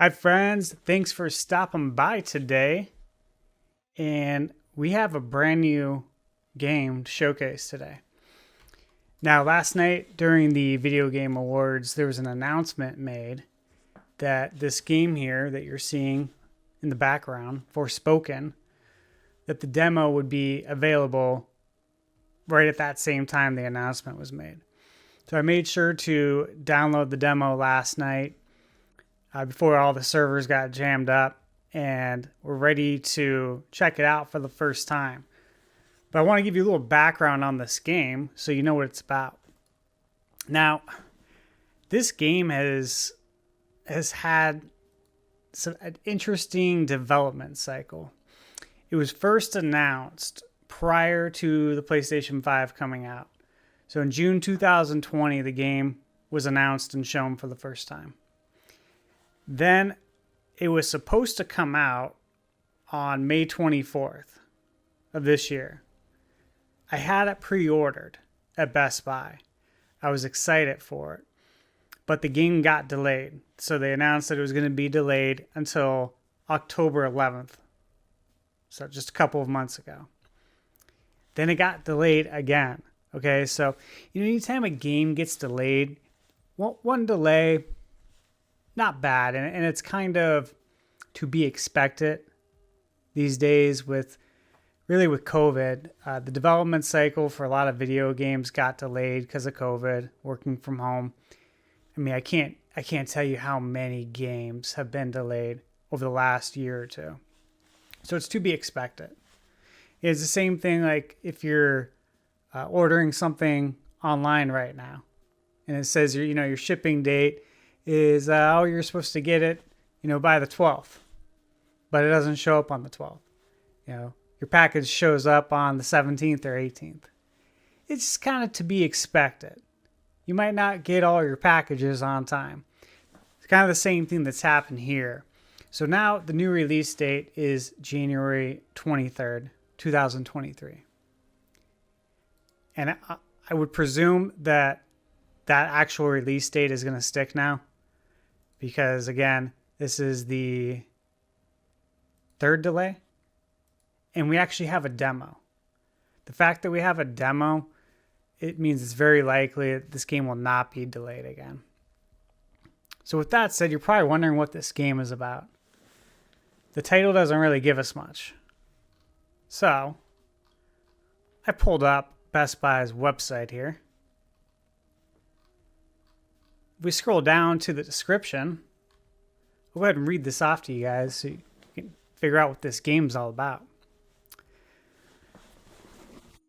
Hi, friends. Thanks for stopping by today. And we have a brand new game to showcase today. Now, last night during the Video Game Awards, there was an announcement made that this game here that you're seeing in the background, Forspoken, that the demo would be available right at that same time the announcement was made. So I made sure to download the demo last night before all the servers got jammed up, and we're ready to check it out for the first time. But I want to give you a little background on this game so you know what it's about. Now, this game has had an interesting development cycle. It was first announced prior to the PlayStation 5 coming out. So in June 2020, the game was announced and shown for the first time. Then it was supposed to come out on May 24th of this year. I had it pre-ordered at Best Buy. I was excited for it. But the game got delayed. So they announced that it was going to be delayed until October 11th. So just a couple of months ago. Then it got delayed again. Okay, so anytime a game gets delayed, one delay, not bad, and it's kind of to be expected these days with COVID. The development cycle for a lot of video games got delayed because of COVID, working from home. I mean, I can't tell you how many games have been delayed over the last year or two. So it's to be expected. It's the same thing like if you're ordering something online right now, and it says your shipping date is you're supposed to get it by the 12th, but it doesn't show up on the 12th. Your package shows up on the 17th or 18th. It's kind of to be expected. You might not get all your packages on time. It's kind of the same thing that's happened here. So now the new release date is January 23rd, 2023. And I would presume that actual release date is going to stick now. Because, again, this is the third delay. And we actually have a demo. The fact that we have a demo, it means it's very likely that this game will not be delayed again. So with that said, you're probably wondering what this game is about. The title doesn't really give us much. So, I pulled up Best Buy's website here. If we scroll down to the description, I'll go ahead and read this off to you guys so you can figure out what this game's all about.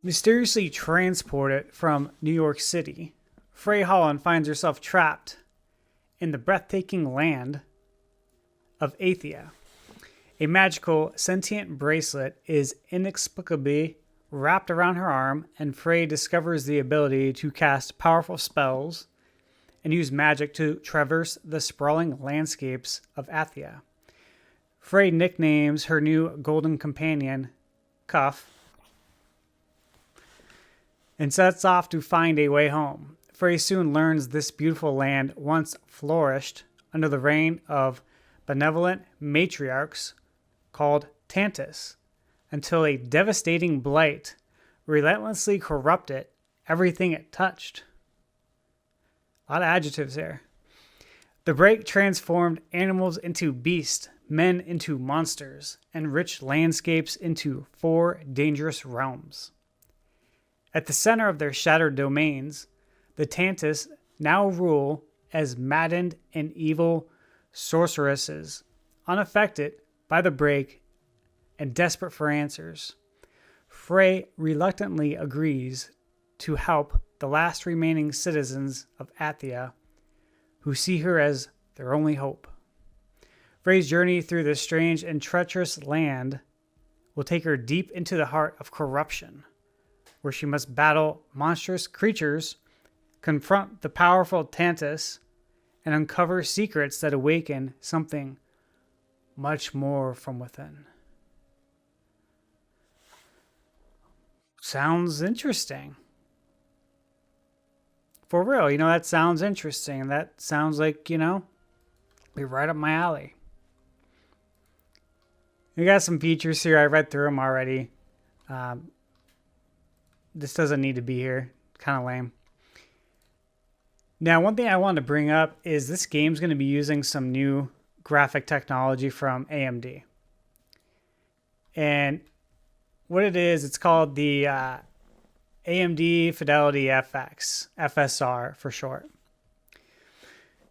Mysteriously transported from New York City, Frey Holland finds herself trapped in the breathtaking land of Athia. A magical sentient bracelet is inexplicably wrapped around her arm, and Frey discovers the ability to cast powerful spells and use magic to traverse the sprawling landscapes of Athia. Frey nicknames her new golden companion Cuff and sets off to find a way home. Frey soon learns this beautiful land once flourished under the reign of benevolent matriarchs called Tantus, until a devastating blight relentlessly corrupted everything it touched. A lot of adjectives there. The break transformed animals into beasts, men into monsters, and rich landscapes into 4 dangerous realms. At the center of their shattered domains, the Tantus now rule as maddened and evil sorceresses, unaffected by the break and desperate for answers. Frey reluctantly agrees to help the last remaining citizens of Athia, who see her as their only hope. Frey's journey through this strange and treacherous land will take her deep into the heart of corruption, where she must battle monstrous creatures, confront the powerful Tantus, and uncover secrets that awaken something much more from within. Sounds interesting. For real, that sounds interesting. That sounds like, be right up my alley. We got some features here. I read through them already. This doesn't need to be here. Kind of lame. Now, one thing I wanted to bring up is this game's going to be using some new graphic technology from AMD. And what it is, it's called the AMD Fidelity FX, FSR for short.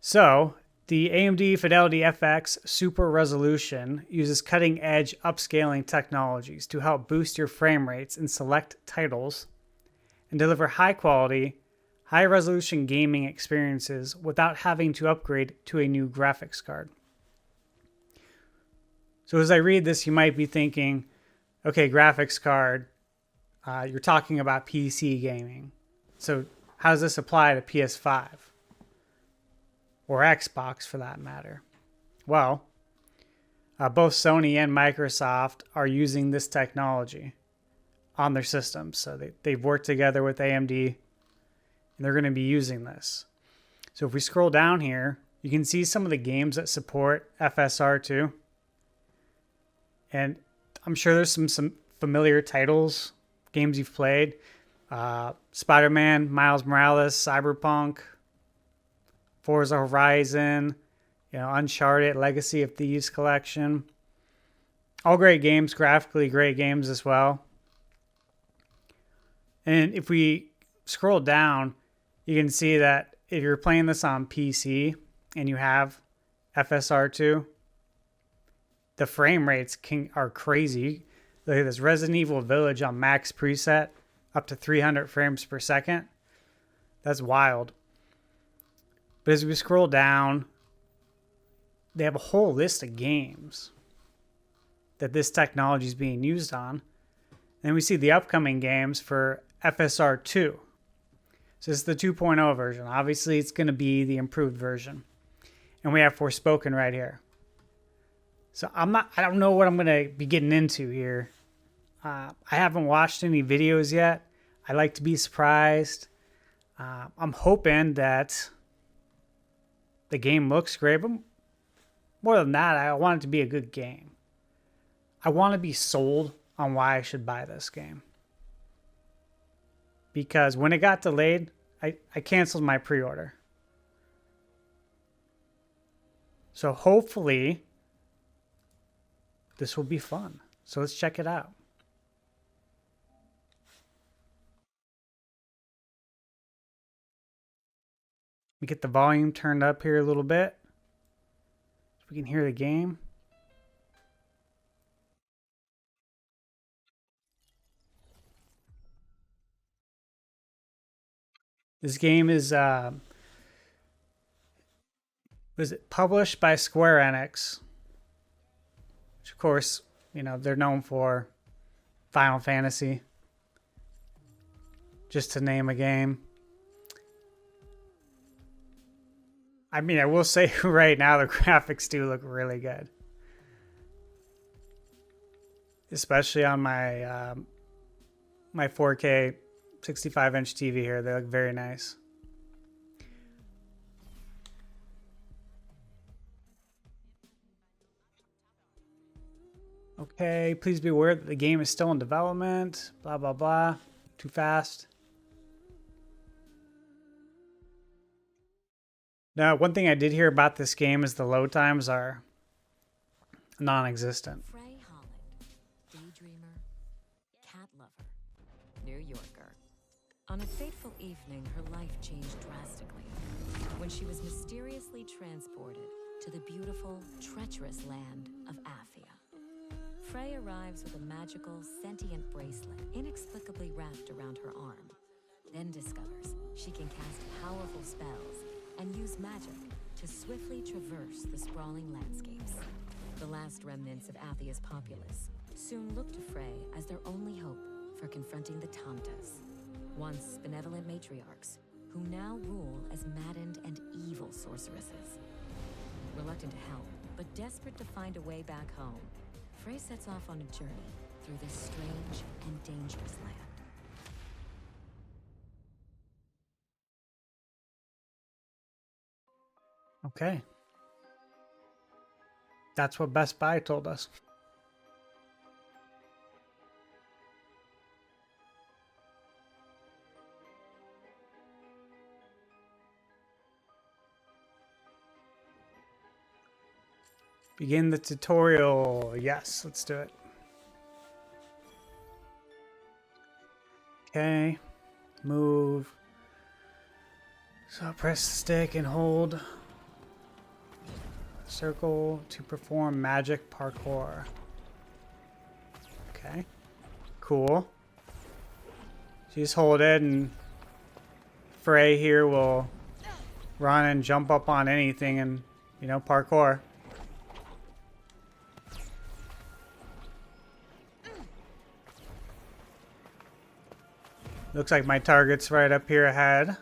So, the AMD Fidelity FX Super Resolution uses cutting-edge upscaling technologies to help boost your frame rates in select titles and deliver high-quality, high-resolution gaming experiences without having to upgrade to a new graphics card. So as I read this, you might be thinking, okay, graphics card, you're talking about PC gaming. So how does this apply to PS5? Or Xbox for that matter? Well, both Sony and Microsoft are using this technology on their systems. So they've worked together with AMD and they're going to be using this. So if we scroll down here, you can see some of the games that support FSR2. And I'm sure there's some familiar titles, games you've played. Spider-Man, Miles Morales, Cyberpunk, Forza Horizon, Uncharted, Legacy of Thieves collection. All great games, graphically great games as well. And if we scroll down, you can see that if you're playing this on PC and you have FSR2, the frame rates are crazy. Look at this Resident Evil Village on max preset, up to 300 frames per second. That's wild. But as we scroll down, they have a whole list of games that this technology is being used on. And we see the upcoming games for FSR2. So this is the 2.0 version. Obviously, it's going to be the improved version. And we have Forspoken right here. So I don't know what I'm going to be getting into here. I haven't watched any videos yet. I like to be surprised. I'm hoping that the game looks great, but more than that, I want it to be a good game. I want to be sold on why I should buy this game. Because when it got delayed, I canceled my pre-order. So hopefully this will be fun. So let's check it out. We get the volume turned up here a little bit so we can hear the game. This game is was it published by Square Enix, which of course, they're known for Final Fantasy, just to name a game. I mean, I will say right now the graphics do look really good, especially on my my 4K 65-inch TV here. They look very nice. Okay, please be aware that the game is still in development. Blah, blah, blah. Too fast. Now, one thing I did hear about this game is the load times are non-existent. Frey Holland, daydreamer, cat lover, New Yorker. On a fateful evening, her life changed drastically when she was mysteriously transported to the beautiful, treacherous land of Athia. Frey arrives with a magical, sentient bracelet inexplicably wrapped around her arm, then discovers she can cast powerful spells and use magic to swiftly traverse the sprawling landscapes. The last remnants of Athia's populace soon look to Frey as their only hope for confronting the Tantas, once benevolent matriarchs who now rule as maddened and evil sorceresses. Reluctant to help, but desperate to find a way back home, Frey sets off on a journey through this strange and dangerous land. Okay. That's what Best Buy told us. Begin the tutorial. Yes, let's do it. Okay. Move. So press stick and hold circle to perform magic parkour. Okay. Cool. So you just hold it and Frey here will run and jump up on anything and, you know, parkour. Looks like my target's right up here ahead.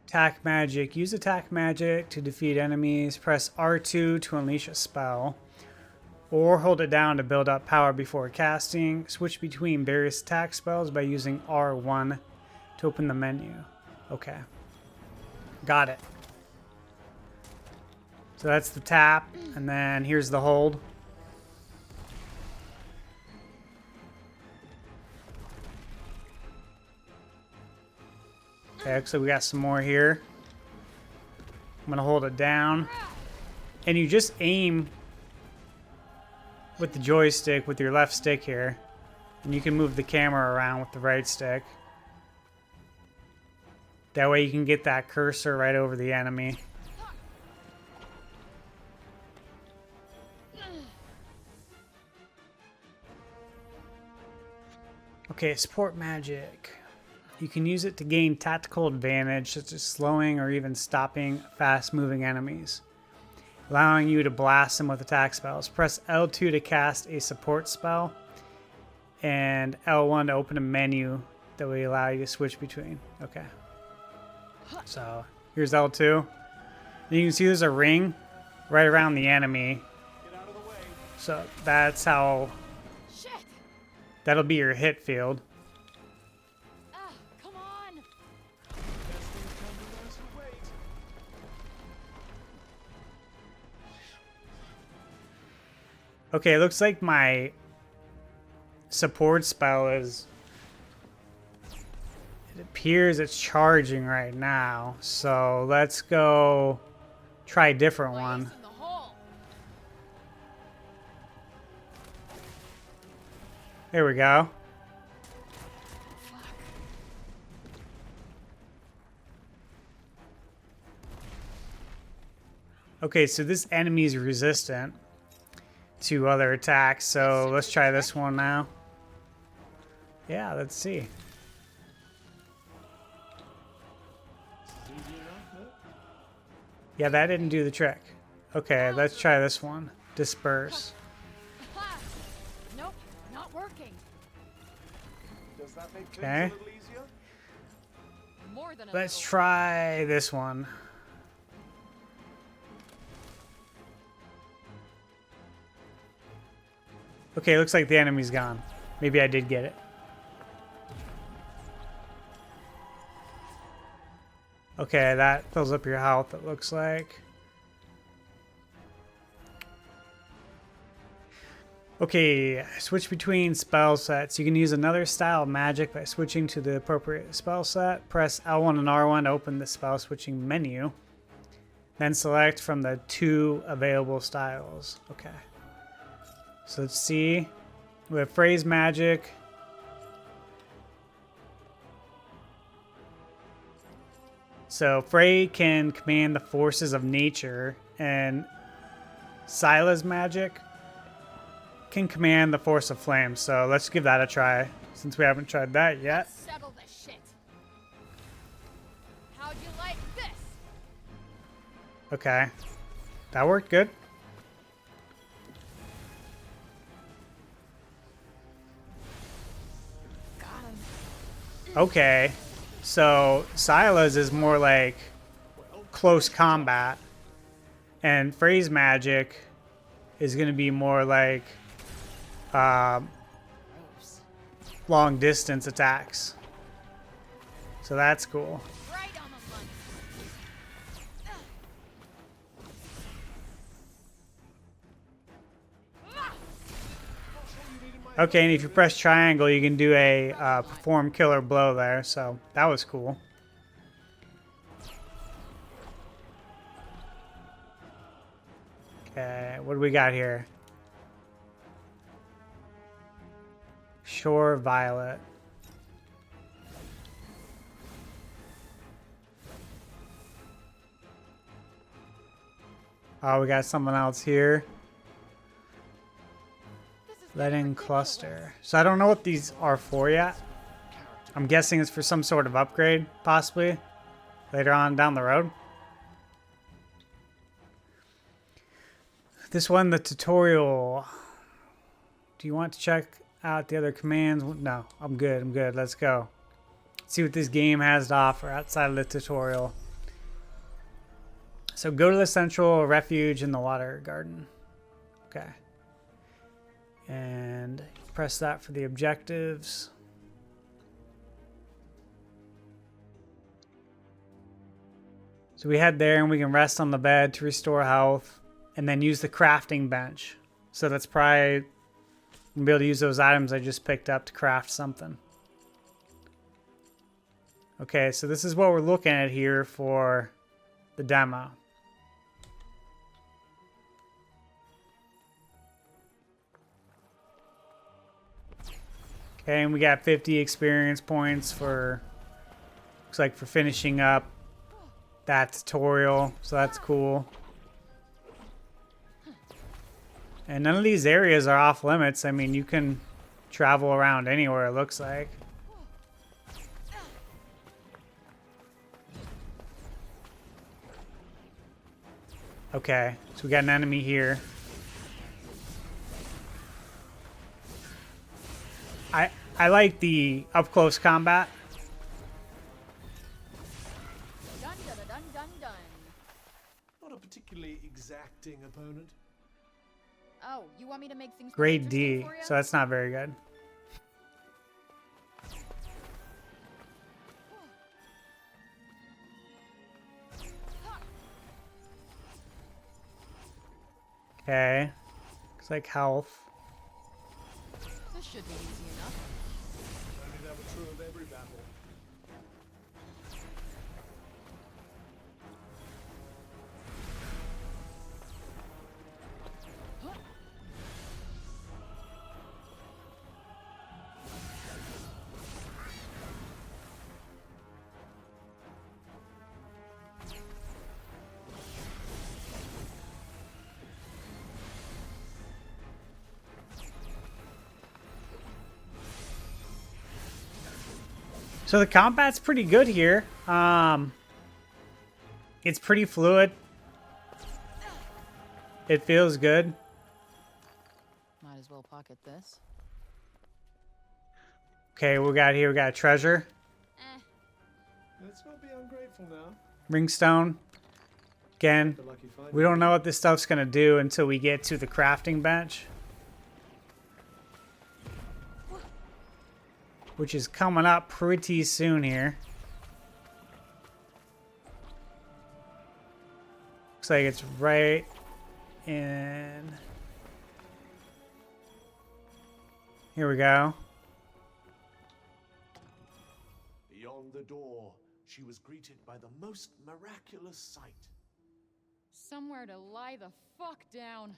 Attack magic. Use attack magic to defeat enemies. Press R2 to unleash a spell. Or hold it down to build up power before casting. Switch between various attack spells by using R1 to open the menu. Okay. Got it. So that's the tap, and then here's the hold. Okay, so we got some more here. I'm gonna hold it down. And you just aim with the joystick with your left stick here. And you can move the camera around with the right stick. That way you can get that cursor right over the enemy. Okay, support magic. You can use it to gain tactical advantage, such as slowing or even stopping fast-moving enemies, allowing you to blast them with attack spells. Press L2 to cast a support spell, and L1 to open a menu that will allow you to switch between. Okay. So, here's L2. And you can see there's a ring right around the enemy. Get out of the way. So, that's how... That'll be your hit field. Come on. Best things come to those who wait. Okay, it looks like my support spell is... It appears it's charging right now. So let's go try a different one. There we go. Okay, so this enemy is resistant to other attacks, so let's try this one now. Yeah, let's see. Yeah, that didn't do the trick. Okay, let's try this one. Disperse. Nope, not working. Does that make things Okay. a little easier? More than a Let's little. try this one. Okay, looks like the enemy's gone. Maybe I did get it. Okay, that fills up your health, it looks like. Okay, switch between spell sets. You can use another style of magic by switching to the appropriate spell set. Press L1 and R1 to open the spell switching menu. Then select from the 2 available styles. Okay. So let's see. We have phrase magic. So Frey can command the forces of nature, and Sila's magic can command the force of flame. So let's give that a try, since we haven't tried that yet. Settle this shit. How'd you like this? Okay. That worked good. Got him. Okay. So Sila's is more like close combat, and Frey's magic is going to be more like long distance attacks. So that's cool. Right on the money. Not sure you needed my Okay, and if you press triangle, you can do a perform killer blow there, so that was cool. Okay, what do we got here? Shore Violet. Oh, we got something else here. Let in cluster. So I don't know what these are for yet. I'm guessing it's for some sort of upgrade, possibly, later on down the road. This one, the tutorial. Do you want to check out the other commands? No, I'm good. I'm good. Let's go. See what this game has to offer outside of the tutorial. So go to the central refuge in the water garden. Okay. And press that for the objectives. So we head there and we can rest on the bed to restore health and then use the crafting bench. So that's probably gonna be able to use those items I just picked up to craft something. Okay, so this is what we're looking at here for the demo. Okay, and we got 50 experience points for, looks like for finishing up that tutorial, so that's cool. And none of these areas are off limits. I mean, you can travel around anywhere, it looks like. Okay, so we got an enemy here. I like the up-close combat. Dun dun dun dun dun. Not a particularly exacting opponent. Oh, you want me to make things more Grade interesting D, for ya? so that's not very good. Okay, looks like health. This should be easy enough. I think that was true of every battle. So the combat's pretty good here. It's pretty fluid. It feels good. Might as well pocket this. Okay, we got here, we got a treasure. Let's not be ungrateful now. Ringstone. Again, The lucky find. we don't know what this stuff's gonna do until we get to the crafting bench, which is coming up pretty soon here. Looks like it's right in. Here we go. Beyond the door, she was greeted by the most miraculous sight. Somewhere to lie the fuck down.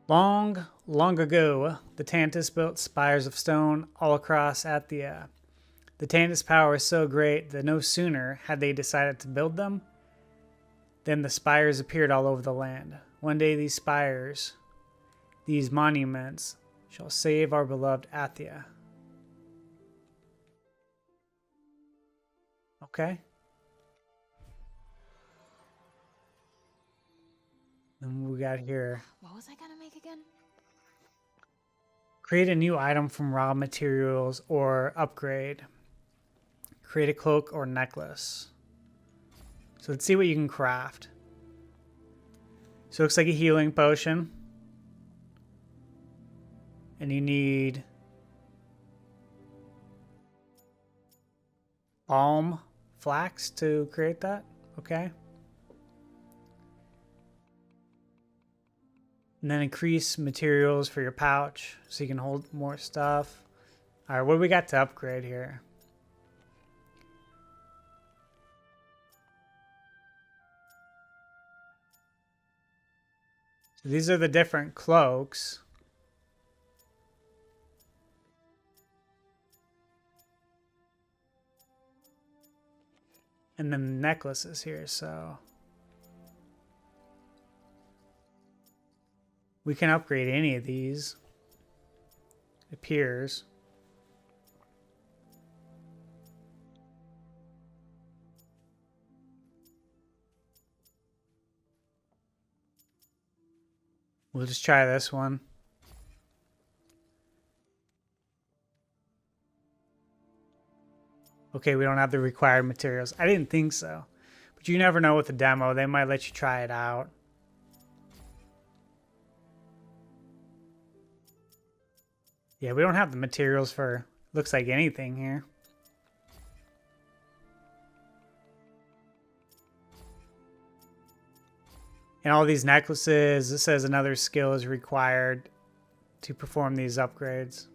Long, long ago, the Tantus built spires of stone all across Athia. The Tantus power is so great that no sooner had they decided to build them than the spires appeared all over the land. One day these spires, these monuments, shall save our beloved Athia. Okay. Then what we got here. What was I gonna make again? Create a new item from raw materials or upgrade. Create a cloak or necklace. So let's see what you can craft. So it looks like a healing potion. And you need balm flax to create that. Okay. And then increase materials for your pouch so you can hold more stuff. All right, what do we got to upgrade here? So these are the different cloaks. And then the necklaces here, so we can upgrade any of these, it appears. We'll just try this one. Okay, we don't have the required materials. I didn't think so. But you never know with the demo. They might let you try it out. Yeah, we don't have the materials for, looks like anything here. And all these necklaces, it says another skill is required to perform these upgrades.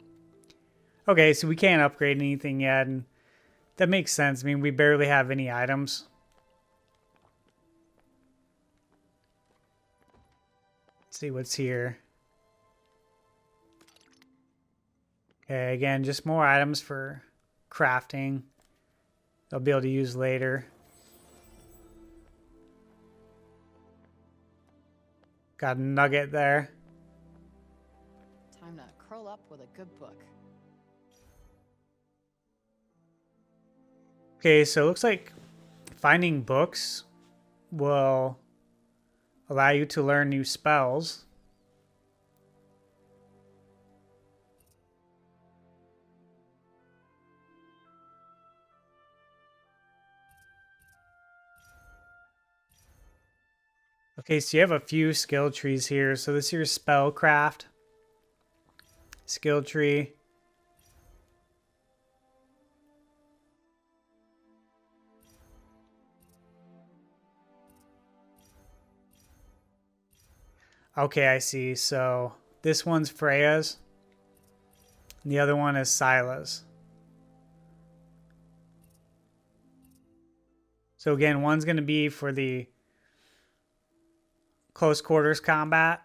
Okay, so we can't upgrade anything yet, and that makes sense. I mean, we barely have any items. Let's see what's here. Okay, again, just more items for crafting. They'll be able to use later. Got a nugget there. Time to curl up with a good book. Okay, so it looks like finding books will allow you to learn new spells. Okay, so you have a few skill trees here. So this here's spellcraft, skill tree. Okay, I see. So this one's Freya's, and the other one is Sila's. So again, one's going to be for the close quarters combat,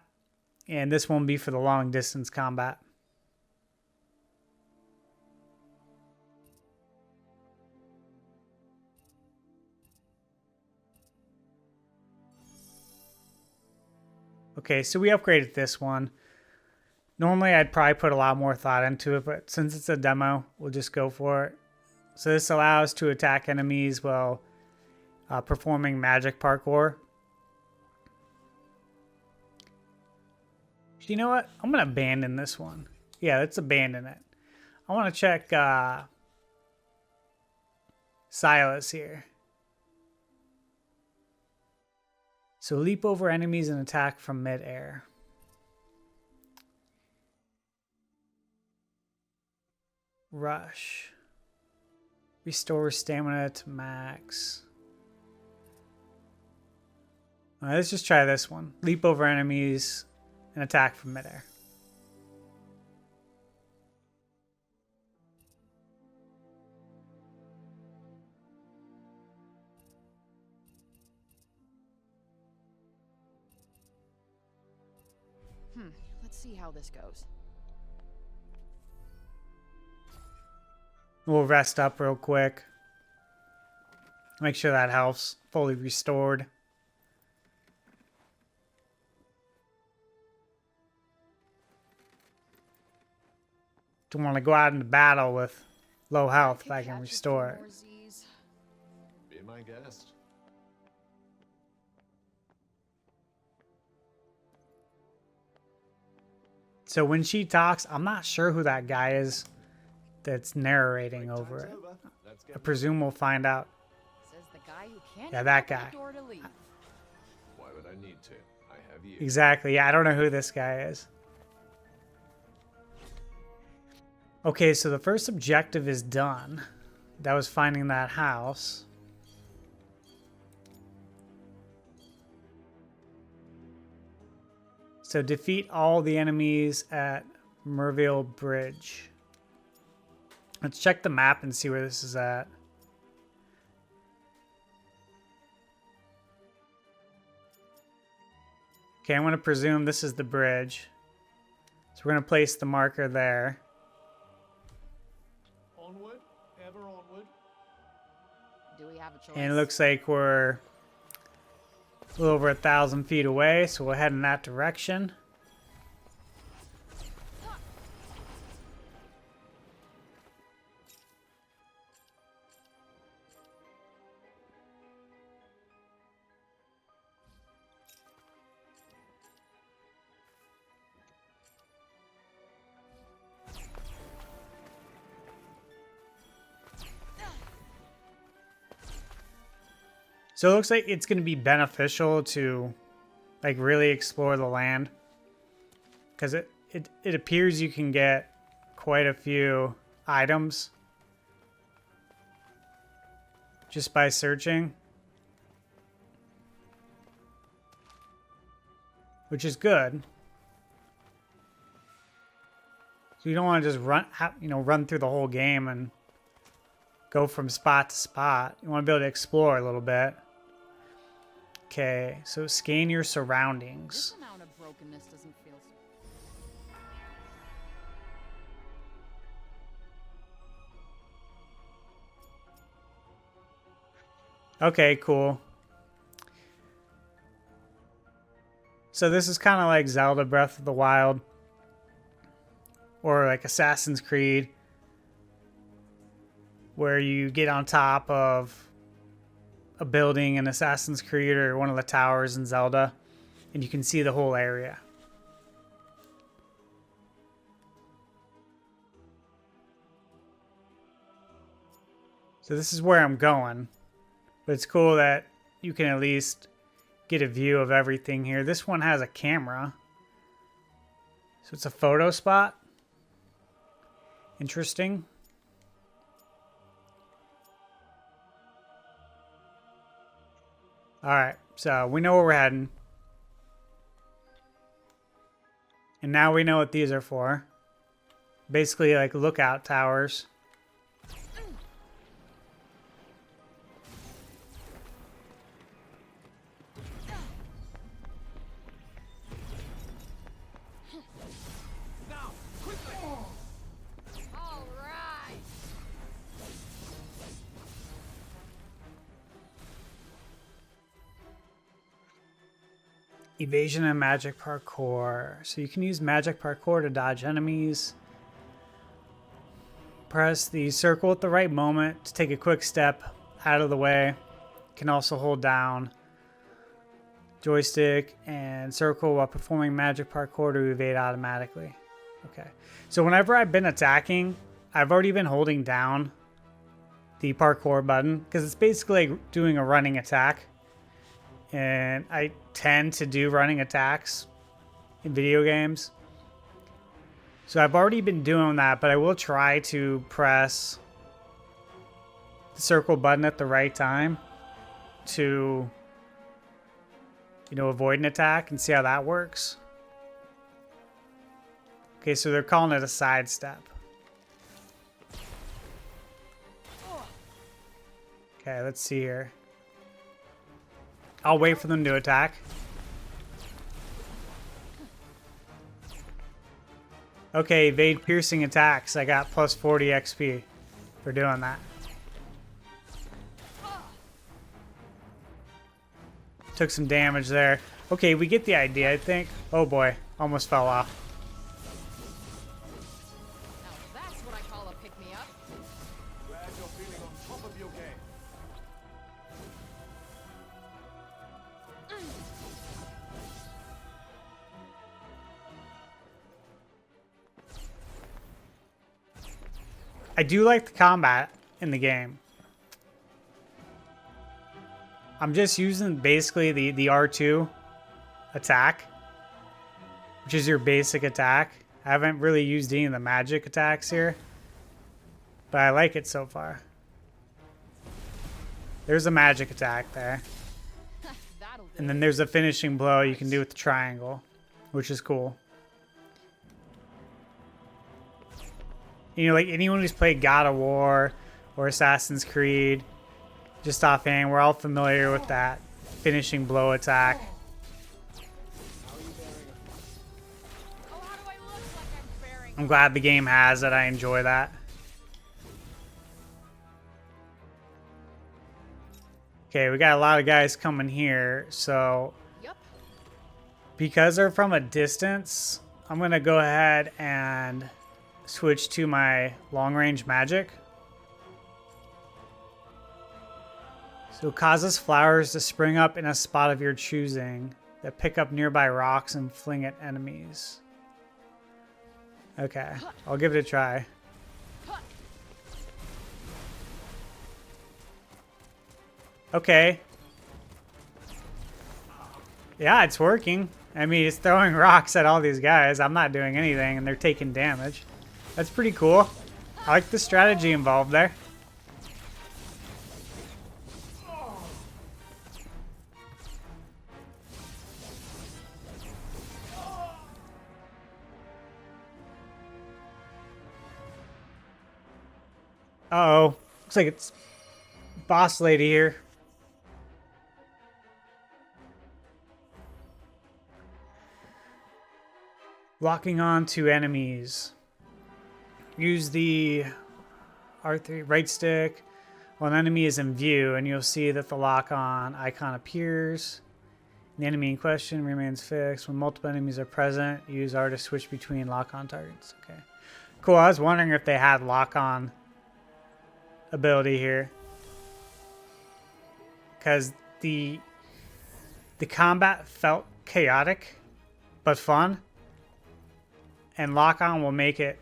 and this one will be for the long distance combat. Okay, so we upgraded this one. Normally I'd probably put a lot more thought into it, but since it's a demo, we'll just go for it. So this allows to attack enemies while performing magic parkour. You know what? I'm going to abandon this one. Yeah, let's abandon it. I want to check Silas here. So leap over enemies and attack from mid-air. Rush. Restore stamina to max. All right, let's just try this one. Leap over enemies and attack from midair. Let's see how this goes. We'll rest up real quick. Make sure that health's fully restored. Don't want to go out into battle with low health if I can restore it. Be my guest. So when she talks, I'm not sure who that guy is that's narrating over it. I presume we'll find out. Says the guy who can't Yeah, that open the guy. door to leave. Why would I need to? I have you. Exactly. Yeah, I don't know who this guy is. Okay, so the first objective is done. That was finding that house. So defeat all the enemies at Merville Bridge. Let's check the map and see where this is at. Okay, I'm going to presume this is the bridge. So we're going to place the marker there. Onward, ever onward. Do we have a choice? And it looks like we're a little over 1,000 feet away, so we'll head in that direction. So it looks like it's going to be beneficial to like really explore the land, because it appears you can get quite a few items just by searching, which is good. So you don't want to just run through the whole game and go from spot to spot. You want to be able to explore a little bit. Okay, so scan your surroundings. This amount of brokenness doesn't feel so... Okay, cool. So this is kind of like Zelda Breath of the Wild, or like Assassin's Creed, where you get on top of a building in Assassin's Creed or one of the towers in Zelda, and you can see the whole area. So this is where I'm going, but it's cool that you can at least get a view of everything here. This one has a camera, so it's a photo spot. Interesting. All right, so we know where we're heading. And now we know what these are for. Basically like lookout towers. Evasion and magic parkour. So you can use magic parkour to dodge enemies. Press the circle at the right moment to take a quick step out of the way. You can also hold down joystick and circle while performing magic parkour to evade automatically. Okay. So whenever I've been attacking, I've already been holding down the parkour button because it's basically like doing a running attack. And I tend to do running attacks in video games. So I've already been doing that, but I will try to press the circle button at the right time to, avoid an attack and see how that works. Okay, so they're calling it a sidestep. Okay, let's see here. I'll wait for them to attack. Okay, evade piercing attacks. I got plus 40 XP for doing that. Took some damage there. Okay, we get the idea, I think. Oh boy, almost fell off. Now that's what I call a pick-me-up. Glad you're feeling on top of your game. I do like the combat in the game. I'm just using basically the R2 attack, which is your basic attack. I haven't really used any of the magic attacks here, but I like it so far. There's a magic attack there. And then there's a finishing blow you can do with the triangle. which is cool. You know, like anyone who's played God of War or Assassin's Creed, just offhand, we're all familiar with that finishing blow attack. I'm glad the game has it. I enjoy that. Okay, we got a lot of guys coming here, so because they're from a distance, I'm going to go ahead and switch to my long-range magic. So causes flowers to spring up in a spot of your choosing that pick up nearby rocks and fling at enemies. Okay, I'll give it a try. Okay. Yeah, it's working. I mean, it's throwing rocks at all these guys. I'm not doing anything, and they're taking damage. That's pretty cool. I like the strategy involved there. Uh-oh. Looks like it's boss lady here. Locking on to enemies. Use the R3 right stick while an enemy is in view, and you'll see that the lock-on icon appears. The enemy in question remains fixed. When multiple enemies are present, use R to switch between lock-on targets. Okay, cool. I was wondering if they had lock-on ability here, because the combat felt chaotic but fun. And lock-on will make it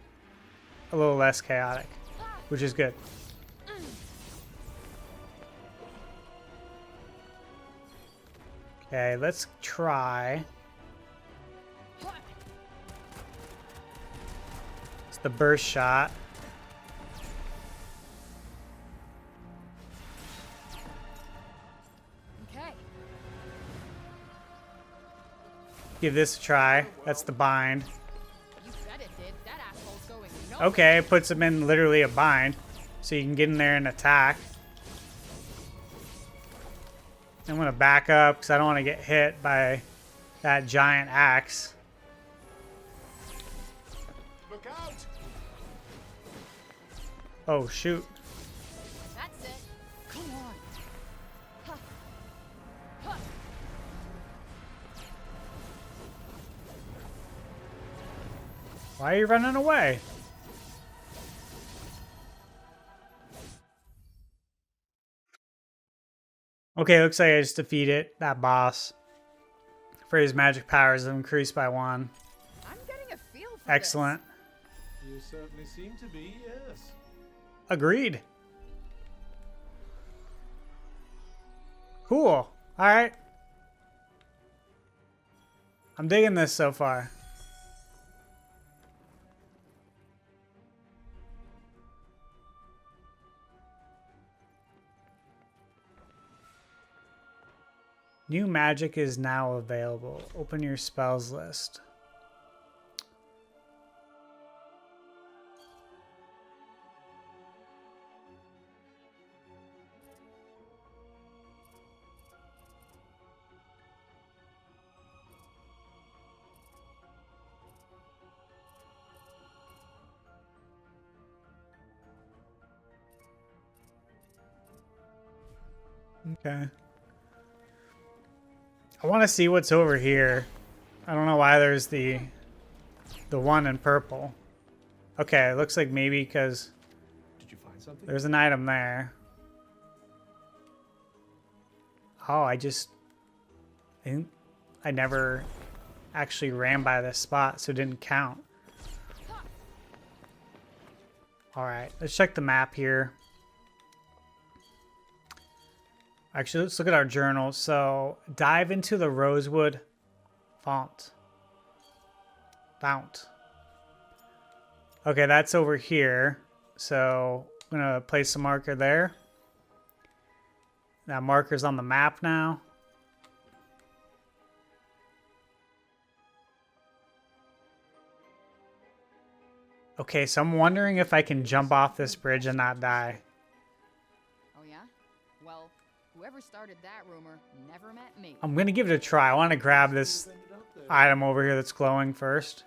a little less chaotic, which is good. Okay, let's try. It's the burst shot. Okay. Give this a try. That's the bind. You said it did. That asshole's going no. Okay, it puts him in literally a bind, so you can get in there and attack. I'm gonna back up because I don't want to get hit by that giant axe. Look out! Oh shoot. That's it. Come on. Huh. Huh. Why are you running away? Okay, looks like I just defeated that boss. For his magic powers have increased by 1. I'm getting a feel for Excellent. You certainly seem to be, yes. Agreed. Cool. Alright. I'm digging this so far. New magic is now available. Open your spells list. Okay. I want to see what's over here. I don't know why there's the one in purple. Okay, it looks like maybe because Did you find something? there's an item there. Oh, I never actually ran by this spot, so it didn't count. Alright, let's check the map here. Actually, let's look at our journal. So, dive into the Rosewood Fount. Okay, that's over here. So, I'm going to place a marker there. That marker's on the map now. Okay, so I'm wondering if I can jump off this bridge and not die. Oh yeah? Well, whoever started that rumor never met me. I'm gonna give it a try. I want to grab this item over here that's glowing first.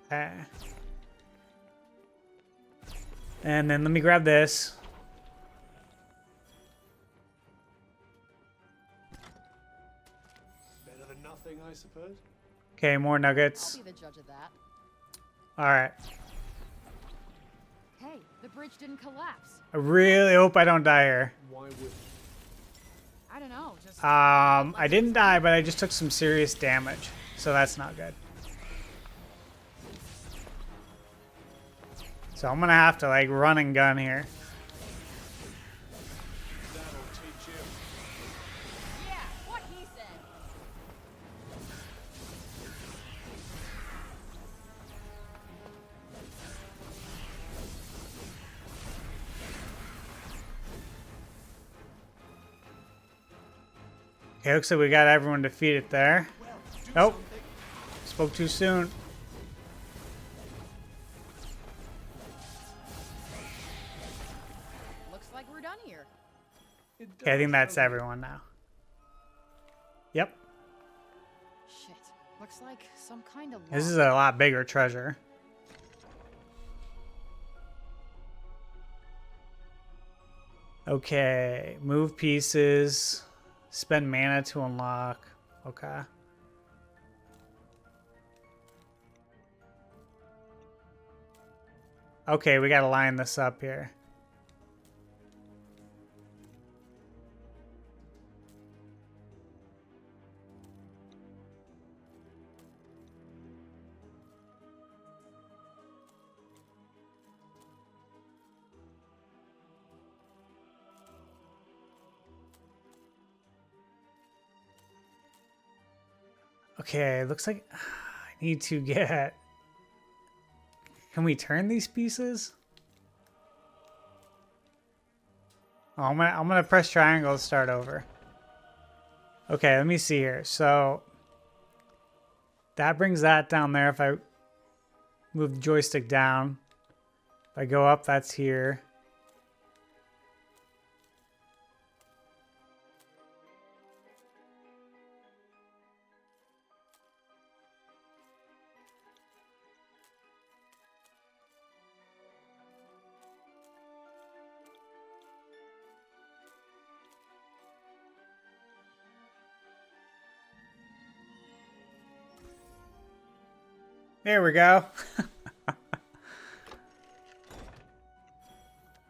Okay. And then let me grab this. Better than nothing, I suppose. Okay, more nuggets. I'll be the judge of that. Alright. Hey, the bridge didn't collapse. I really hope I don't die here. Why would I don't know, just... I didn't die, but I just took some serious damage. So that's not good. So I'm gonna have to like run and gun here. that'll teach you? Yeah, what he said. Okay, looks like we got everyone defeated there. Nope. Spoke too soon. Looks like we're done here. Okay, I think that's everyone now. Yep. Shit, looks like some kind of This lock. is a lot bigger treasure. Okay, move pieces. Spend mana to unlock. Okay. Okay, we gotta line this up here. Okay, looks like I need to get... Can we turn these pieces? Oh, I'm gonna press triangle to start over. Okay, let me see here. So that brings that down there. If I move the joystick down, if I go up, that's here. There we go.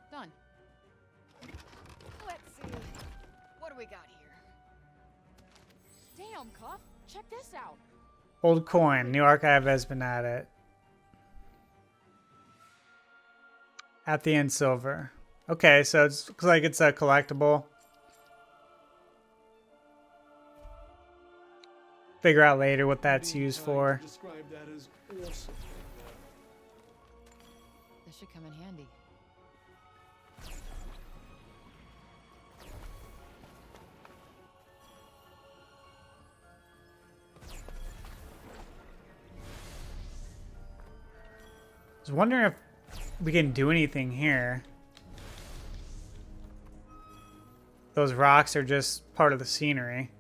Done. Let's see. What do we got here? Damn, Cuff. Check this out. Old coin. New archive has been added. At the end, silver. Okay, so it looks like it's a collectible. Figure out later what that's used for. Describe that as awesome. This should come in handy. I was wondering if we can do anything here. Those rocks are just part of the scenery.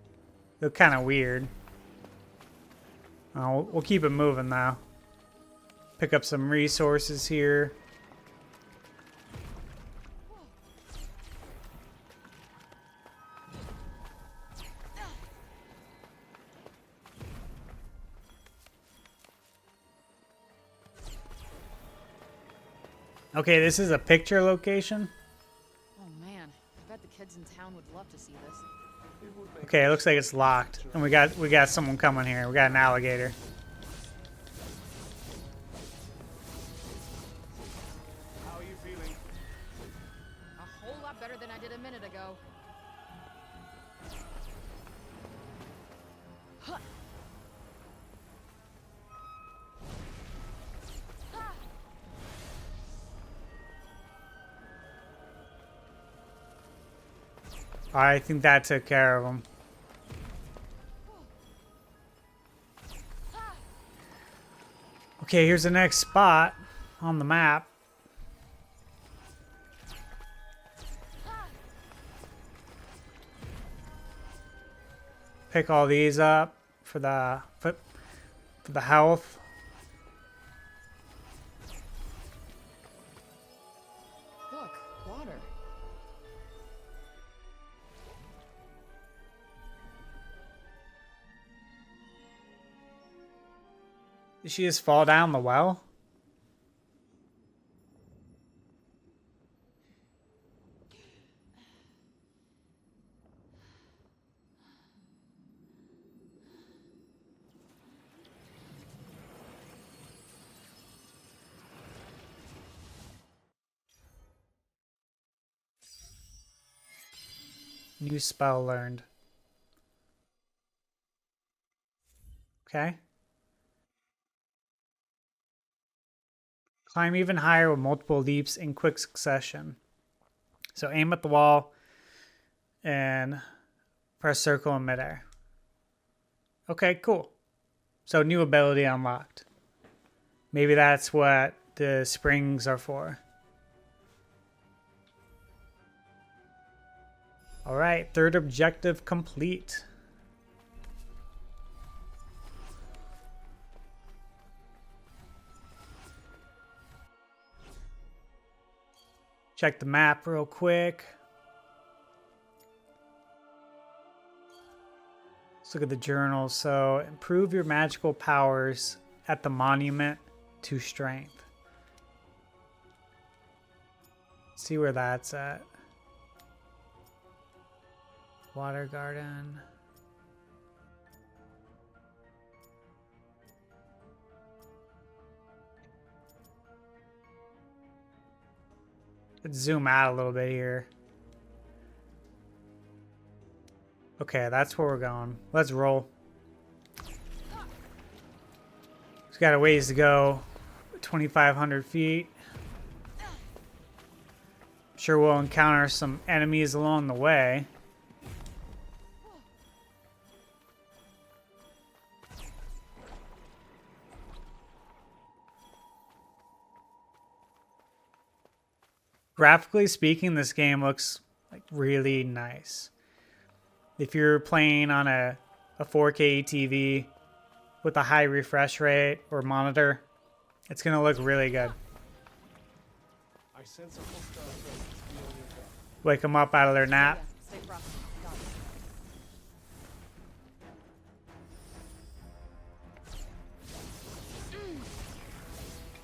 They look kind of weird. We'll keep it moving though. Pick up some resources here. Okay, this is a picture location. Oh man, I bet the kids in town would love to see this. Okay, it looks like it's locked. And we got someone coming here. We got an alligator. How are you feeling? A whole lot better than I did a minute ago. Huh. Ah. I think that took care of him. Okay, here's the next spot on the map. Pick all these up for the health. Look, water. Did she just fall down the well? New spell learned. Okay. Climb even higher with multiple leaps in quick succession. So aim at the wall and press circle in midair. Okay, cool. So new ability unlocked. Maybe that's what the springs are for. All right, third objective complete. Check the map real quick. Let's look at the journal. So, improve your magical powers at the monument to strength. See where that's at. Water garden. Let's zoom out a little bit here. Okay, that's where we're going. Let's roll. It's got a ways to go. 2,500 feet. Sure we'll encounter some enemies along the way. Graphically speaking, this game looks like really nice. If you're playing on a 4K TV with a high refresh rate or monitor, it's going to look really good. I sense a hostile presence beyond your path. Wake them up out of their nap. Yeah, stay frosty. Got it.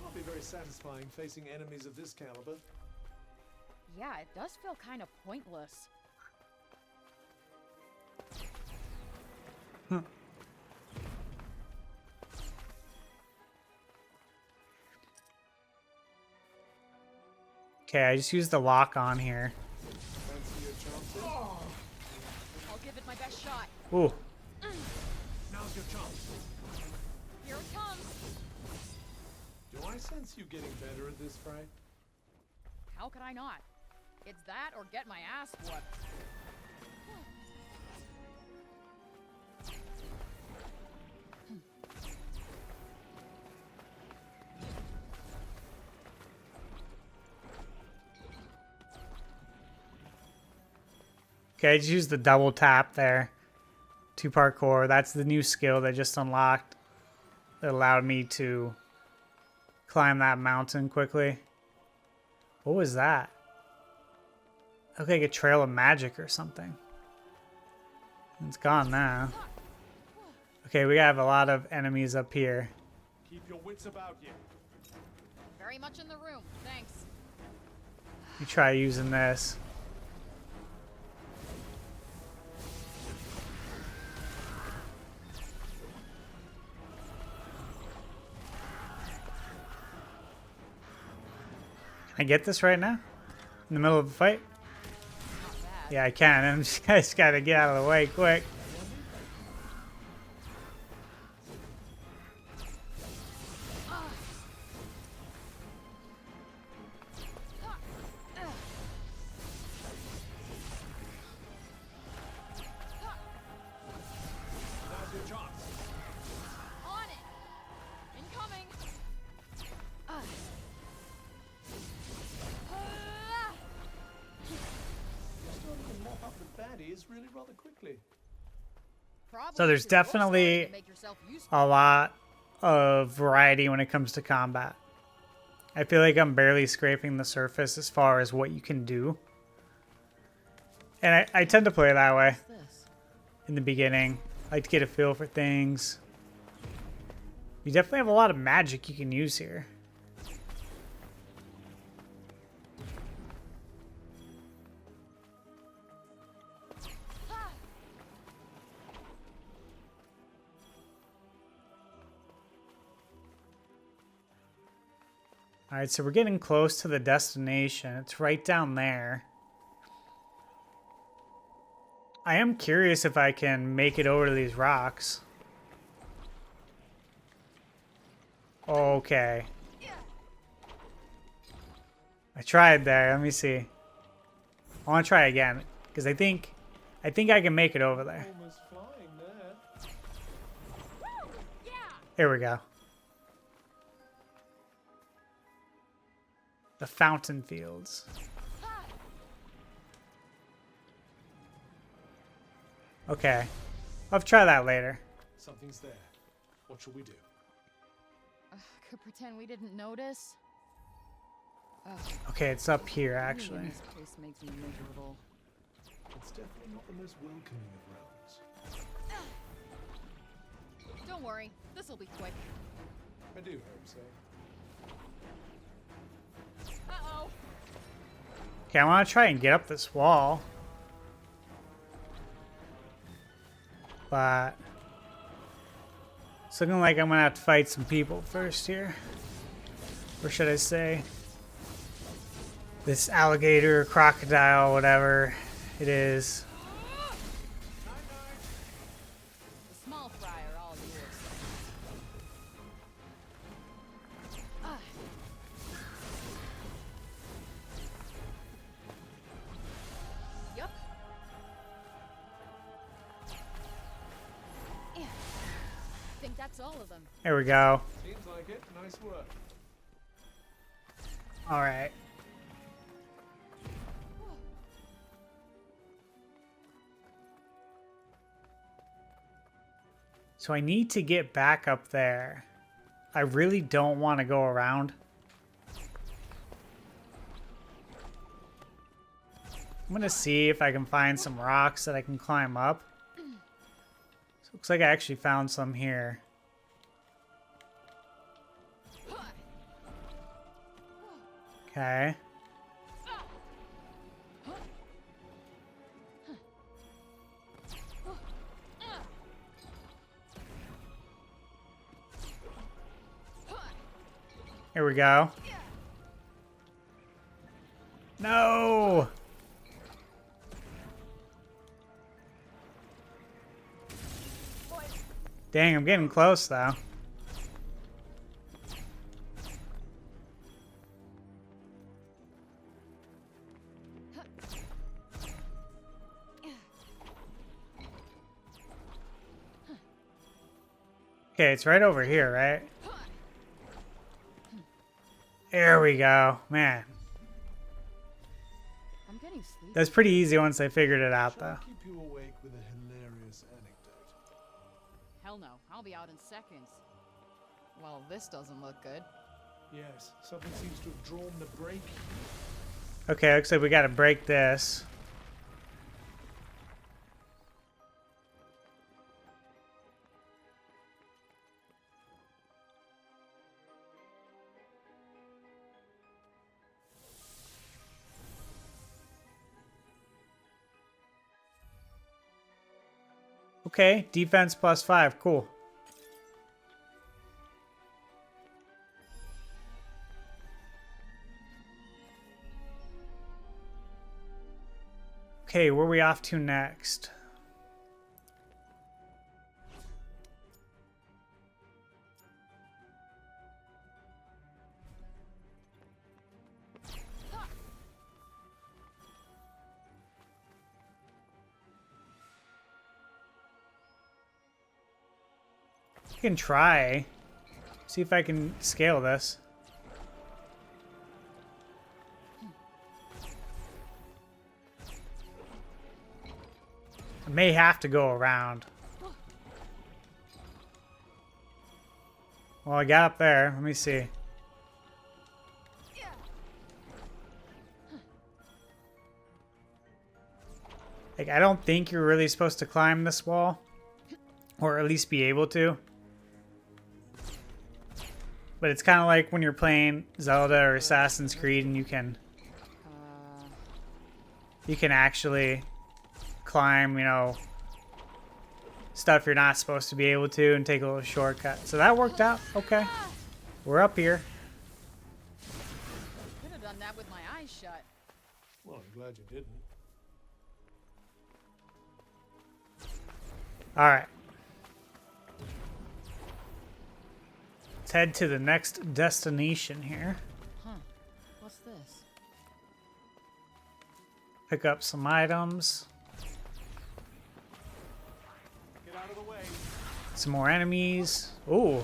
Can't be very satisfying facing enemies of this caliber. Yeah, it does feel kind of pointless. Okay, I just used the lock on here. Fancy your chances? I'll give it my best shot. Ooh, Now's your chance. Here it comes. Do I sense you getting better at this, Fry? How could I not? It's that or get my ass whooped. okay, I just used the double tap there to parkour. That's the new skill that just unlocked. That allowed me to climb that mountain quickly. What was that? Looked like a trail of magic or something. It's gone now. Okay, we have a lot of enemies up here. Keep your wits about you. Very much in the room. Thanks. You try using this. Can I get this right now? In the middle of the fight? Not bad. Yeah, I can. I just gotta get out of the way quick. Now's your chance. On it. Incoming. is really rather quickly. Probably So there's 'cause you're definitely starting to make yourself useful. a lot of variety when it comes to combat. I feel like I'm barely scraping the surface as far as what you can do. And I tend to play that way What's this? in the beginning. I like to get a feel for things. You definitely have a lot of magic you can use here. Alright, so we're getting close to the destination. It's right down there. I am curious if I can make it over to these rocks. Okay. I tried there. Let me see. I want to try again because I think I can make it over there. Almost flying there. Here we go. The fountain fields. Okay. I'll try that later. Something's there. What shall we do? Could pretend we didn't notice. Okay, it's up here Being in actually. This place makes me miserable. It's definitely not the most welcoming of realms. Don't worry, this'll be quick. I do hope so. Uh-oh. Okay, I want to try and get up this wall. But it's looking like I'm gonna have to fight some people first here. Or should I say this alligator, crocodile, whatever it is. The small fry are all yours. Ah. Yup. Yeah. Think that's all of them. There we go. Seems like it. Nice work. All right. So I need to get back up there. I really don't want to go around. I'm going to see if I can find some rocks that I can climb up. So it looks like I actually found some here. Okay. Here we go. No! Dang, I'm getting close though. Okay, it's right over here, right? There we go. Man, I'm getting sleepy. that's pretty easy once I figured it out, Shall I though. keep you awake with a hilarious anecdote? Hell no, I'll be out in seconds. Well, this doesn't look good. Yes, something seems to have drawn the brake. Okay, looks like we gotta break this. Okay, defense +5, cool. Okay, where are we off to next? I can try. See if I can scale this. I may have to go around. Well, I got up there. Let me see. Like, I don't think you're really supposed to climb this wall. Or at least be able to. But it's kind of like when you're playing Zelda or Assassin's Creed and you can actually climb, you know, stuff you're not supposed to be able to and take a little shortcut. So that worked out. Okay. We're up here. Could have done that with my eyes shut. Well, I'm glad you didn't. All right. Let's head to the next destination here. Huh. What's this? Pick up some items. Get out of the way. Some more enemies. Ooh.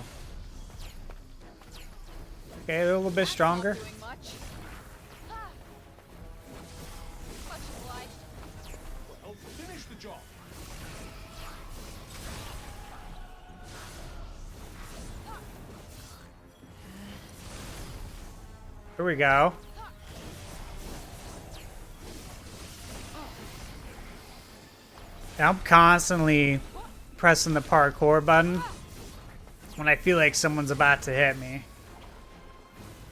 Okay, they're a little bit stronger. Doing much. Much obliged. Well, finish the job. Here we go. I'm constantly pressing the parkour button when I feel like someone's about to hit me.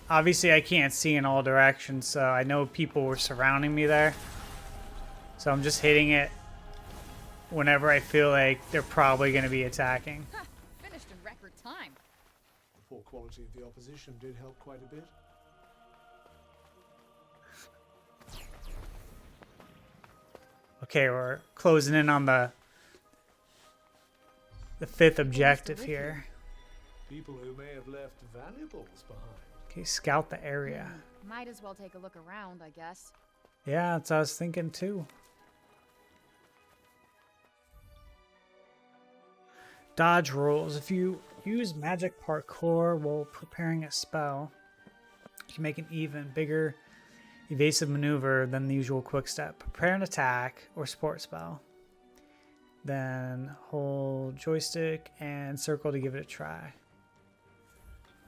Obviously, I can't see in all directions, so I know people were surrounding me there. So I'm just hitting it whenever I feel like they're probably going to be attacking. Finished in record time. The poor quality of the opposition did help quite a bit. Okay, we're closing in on the fifth objective here. People who may have left valuables behind. Okay, scout the area. Might as well take a look around, I guess. Yeah, that's what I was thinking too. Dodge rules. If you use magic parkour while preparing a spell, you can make an even bigger evasive maneuver than the usual quick step. Prepare an attack or support spell. Then hold joystick and circle to give it a try.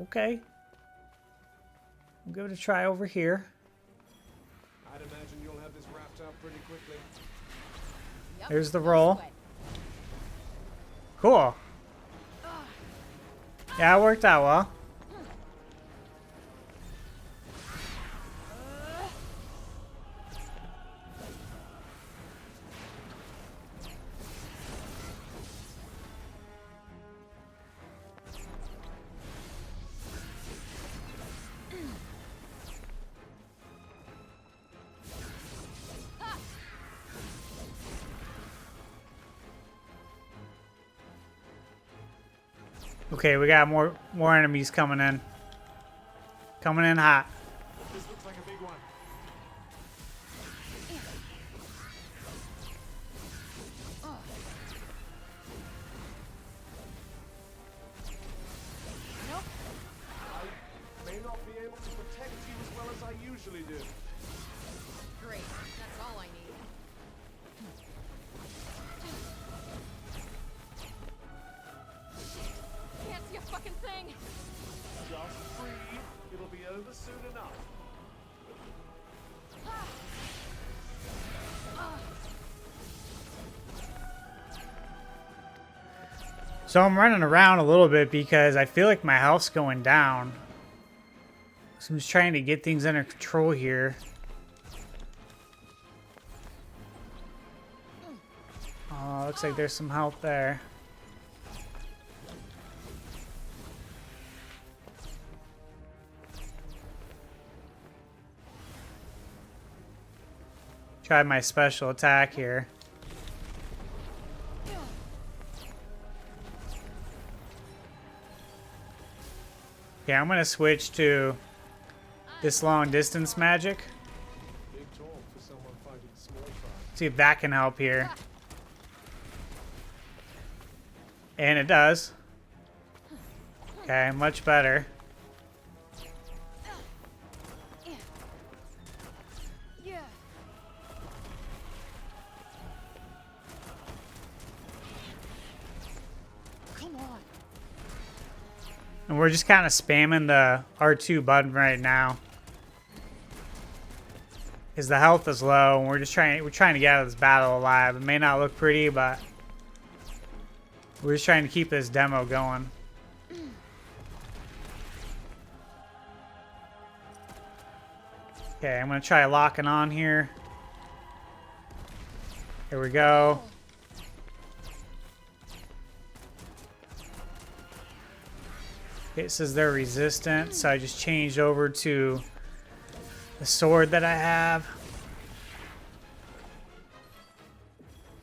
Okay. We'll give it a try over here. I'd imagine you'll have this wrapped up pretty quickly. Yep, Here's the no roll. sweat. Cool. Yeah, it worked out well. Okay, we got more enemies coming in. Coming in hot. This looks like a big one. Nope. I may not be able to protect you as well as I usually do. Great. That's all I need. Can't see a fucking thing. Just breathe. It'll be over soon enough. So I'm running around a little bit because I feel like my health's going down. So I'm just trying to get things under control here. Oh, looks like there's some help there. Try my special attack here. Okay, I'm gonna switch to this long distance magic. Big talk for someone fighting small fry. See if that can help here. And it does. Okay, much better. Yeah. And we're just kind of spamming the R2 button right now. Because the health is low and we're trying to get out of this battle alive. It may not look pretty, but we're just trying to keep this demo going. Okay, I'm gonna try locking on here. Here we go. Okay, it says they're resistant, so I just changed over to the sword that I have.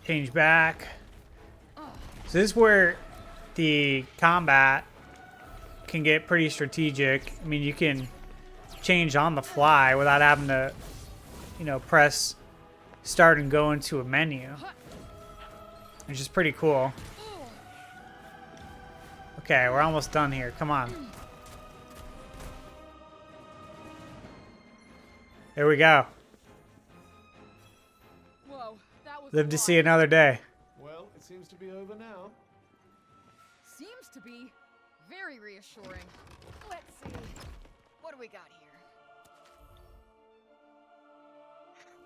Change back. So this is where the combat can get pretty strategic. I mean, you can change on the fly without having to, you know, press start and go into a menu, which is pretty cool. Okay, we're almost done here. Come on. There we go. Whoa, that was Live to see another day. Well, it seems to be over now. Seems to be very reassuring. Let's see. What do we got here?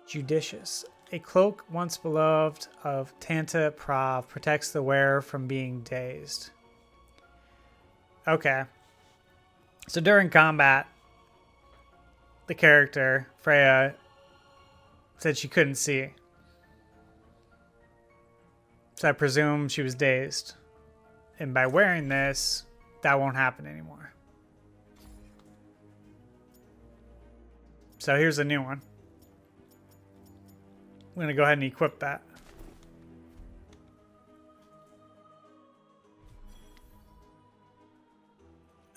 Judicious. A cloak once beloved of Tanta Prav protects the wearer from being dazed. Okay. So during combat, the character, Freya, said she couldn't see. So I presume she was dazed. And by wearing this, that won't happen anymore. So here's a new one. I'm going to go ahead and equip that.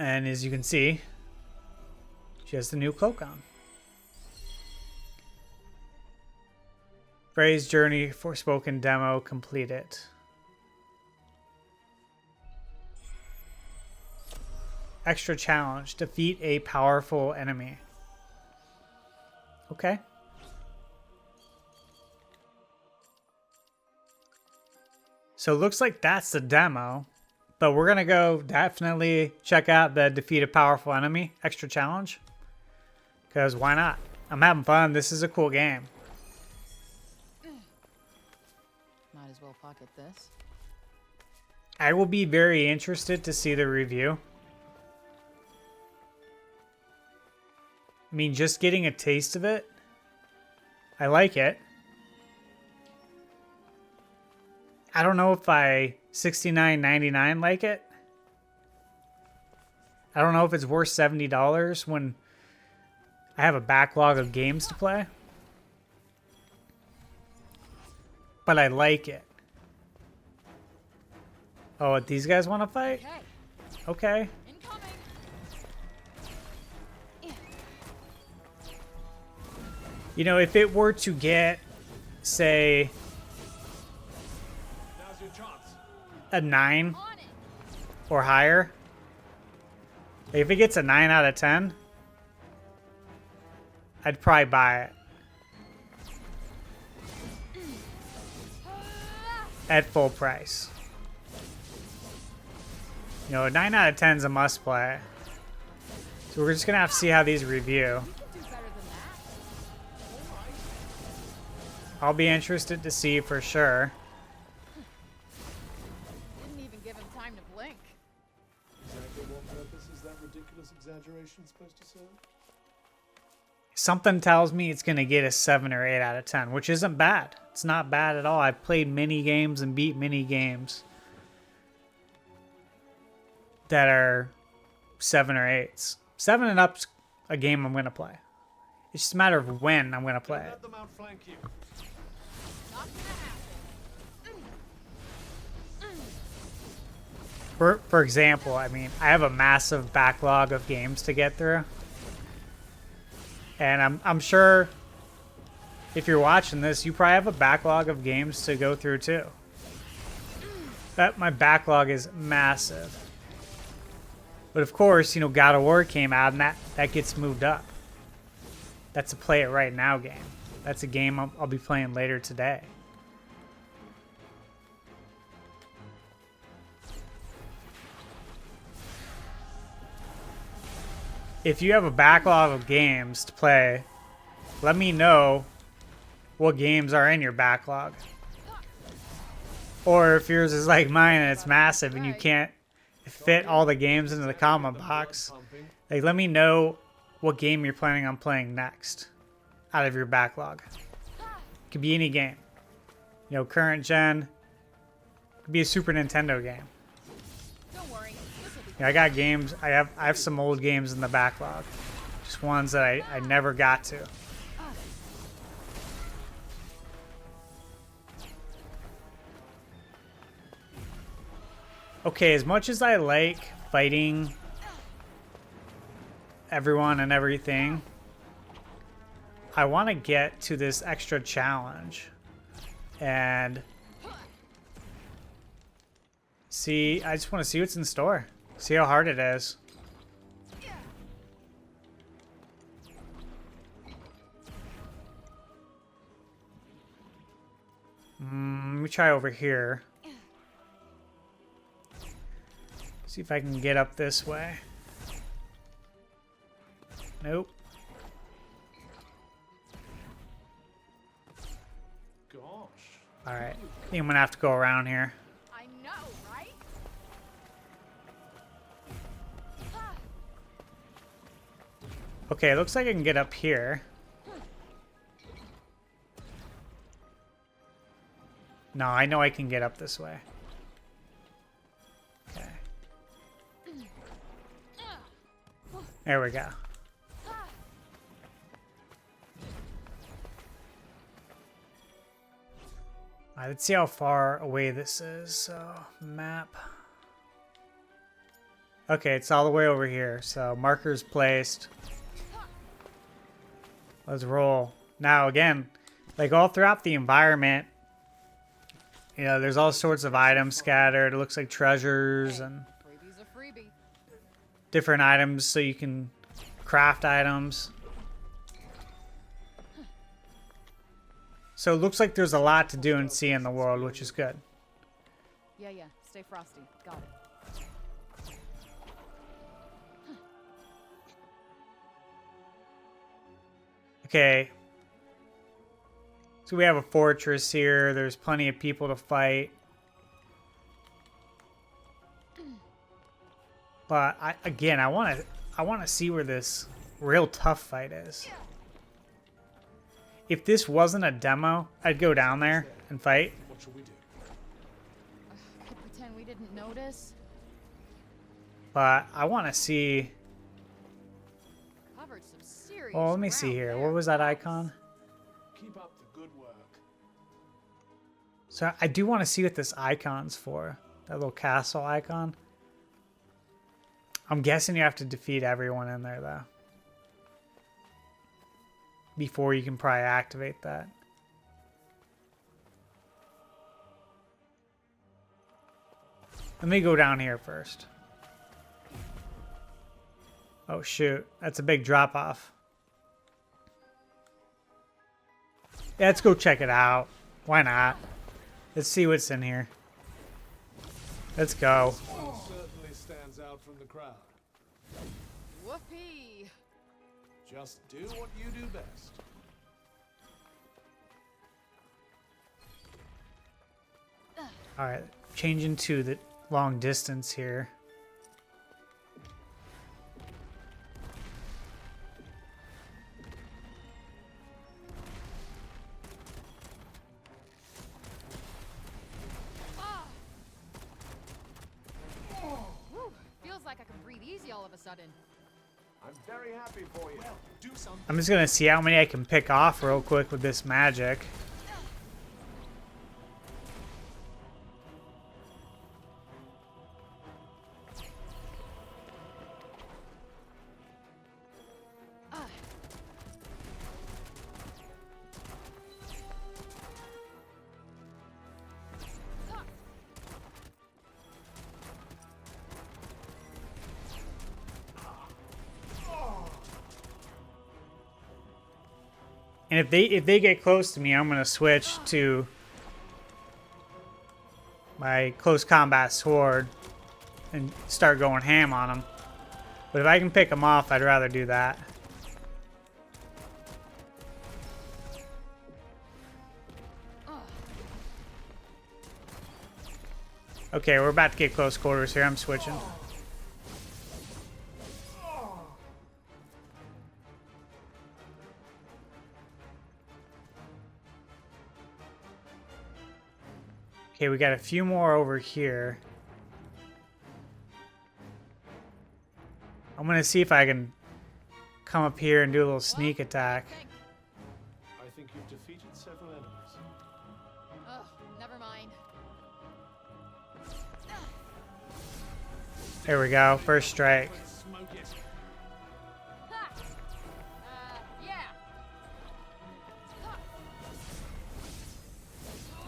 And as you can see, she has the new cloak on. Frey's Journey Forspoken demo completed. Extra challenge. Defeat a powerful enemy. Okay. So it looks like that's the demo. But we're going to go definitely check out the Defeat a Powerful Enemy extra challenge. Because why not? I'm having fun. This is a cool game. Might as well pocket this. I will be very interested to see the review. I mean, just getting a taste of it, I like it. I don't know if I $69.99 like it. I don't know if it's worth $70 when I have a backlog of games to play. But I like it. Oh, these guys want to fight? Okay. Incoming. You know, if it were to get, say, Now's your chance. a 9 On it. or higher, if it gets a 9 out of 10, I'd probably buy it at full price. You know, a 9 out of 10 is a must play. So we're just going to have to see how these review. Do better than that. I'll be interested to see for sure. Didn't even give him time to blink. Exactly what purpose is that ridiculous exaggeration supposed to serve? Something tells me it's going to get a 7 or 8 out of 10, which isn't bad. It's not bad at all. I've played many games and beat many games that are 7 or 8s. 7 and up's a game I'm going to play. It's just a matter of when I'm going to play it. Let them outflank you. Not gonna happen. For example, I mean, I have a massive backlog of games to get through. And I'm sure if you're watching this, you probably have a backlog of games to go through too. My backlog is massive. But of course, you know, God of War came out and that gets moved up. That's a play it right now game. That's a game I'll be playing later today. if you have a backlog of games to play, let me know what games are in your backlog. Or if yours is like mine and it's massive and you can't fit all the games into the comment box, like let me know what game you're planning on playing next out of your backlog. It could be any game. You know, current gen. It could be a Super Nintendo game. Don't worry. Yeah, I got games. I have some old games in the backlog. Just ones that I never got to. Okay, as much as I like fighting everyone and everything, I want to get to this extra challenge and see. I just want to see what's in store. See how hard it is. Let me try over here. See if I can get up this way. Nope. Gosh. Alright. I think I'm gonna have to go around here. I know, right? Okay, it looks like I can get up here. No, I know I can get up this way. Okay. There we go. Alright, let's see how far away this is. So, map. Okay, it's all the way over here. So, markers placed. Let's roll. Now, again, like all throughout the environment, you know, there's all sorts of items scattered. It looks like treasures and Freebie's a freebie. different items so you can craft items. So it looks like there's a lot to do and see in the world, which is good. Yeah, stay frosty. Got it. Okay. So we have a fortress here. There's plenty of people to fight. But I want to see where this real tough fight is. If this wasn't a demo, I'd go down there and fight. What shall we do? Could pretend we didn't notice. But I want to see. Covered some serious Oh, let me see ground here. there. What was that icon? Keep up the good work. So I do want to see what this icon's for. That little castle icon. I'm guessing you have to defeat everyone in there, though. Before you can probably activate that. Let me go down here first. Oh, shoot. That's a big drop-off. Yeah, let's go check it out. Why not? Let's see what's in here. Let's go. Certainly stands out from the crowd. Whoopee. Just do what you do best. Alright, changing to the long distance here. Whew. Feels like I can breathe easy all of a sudden. I'm very happy for you. Well, do something. I'm just gonna see how many I can pick off real quick with this magic. And if they get close to me, I'm gonna switch to my close combat sword and start going ham on them. But if I can pick them off, I'd rather do that. Okay, we're about to get close quarters here. I'm switching. Okay, we got a few more over here. I'm gonna see if I can come up here and do a little sneak attack. I think you've defeated several enemies. Ugh, never mind. There we go, first strike. Smoke it. Ha! Yeah.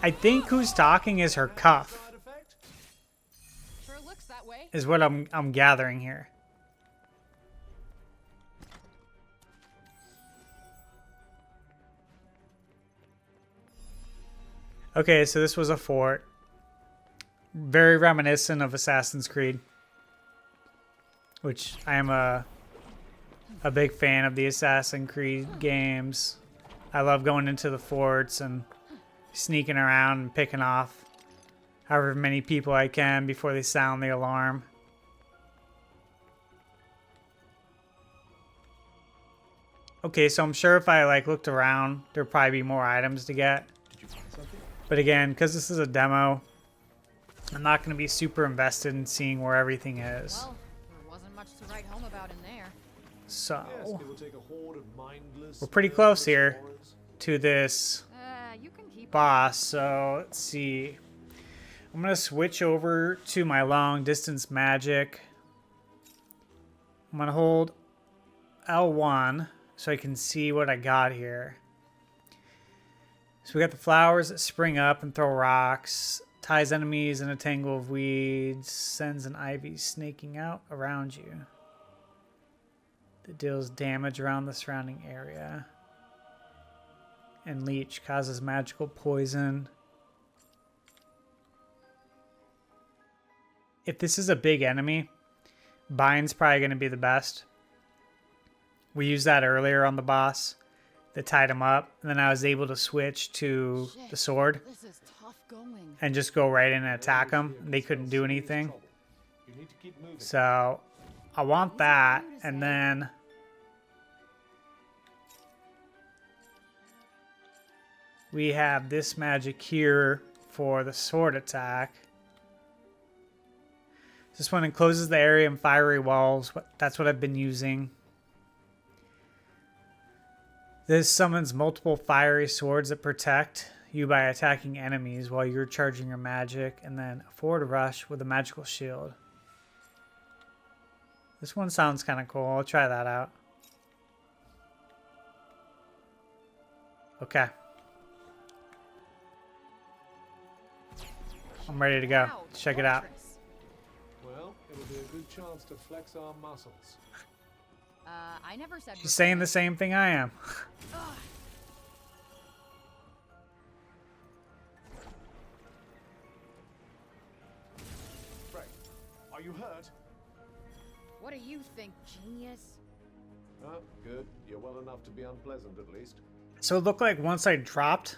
I think who's talking is her cuff, Side effect? Sure looks that way. is what I'm gathering here. Okay, so this was a fort. Very reminiscent of Assassin's Creed, which I am a big fan of the Assassin's Creed games. I love going into the forts and sneaking around and picking off however many people I can before they sound the alarm. Okay, so I'm sure if I like looked around, there'd probably be more items to get. Did you find something? But again, because this is a demo, I'm not going to be super invested in seeing where everything is. Well, there wasn't much to write home about in there. So, Yes, it will take a horde of mindless, we're pretty close murderous here horrors. to this You can keep boss. So, let's see. I'm going to switch over to my long distance magic. I'm going to hold L1 so I can see what I got here. So we got the flowers that spring up and throw rocks, ties enemies in a tangle of weeds, sends an ivy snaking out around you that deals damage around the surrounding area. And leech causes magical poison. If this is a big enemy, bind's probably going to be the best. We used that earlier on the boss that tied him up, and then I was able to switch to the sword This is tough going. and just go right in and attack them. They couldn't do anything. You need to keep moving. So I want that, and then we have this magic here for the sword attack. This one encloses the area in fiery walls. That's what I've been using. This summons multiple fiery swords that protect you by attacking enemies while you're charging your magic, and then a forward rush with a magical shield. This one sounds kind of cool. I'll try that out. Okay. I'm ready to go. Wow, Let's check it out. fortress. Well, it'll be a good chance to flex our muscles. I never said. She's saying the same thing I am. Frank, are you hurt? What do you think, genius? Oh, good. You're well enough to be unpleasant, at least. So it looked like once I dropped,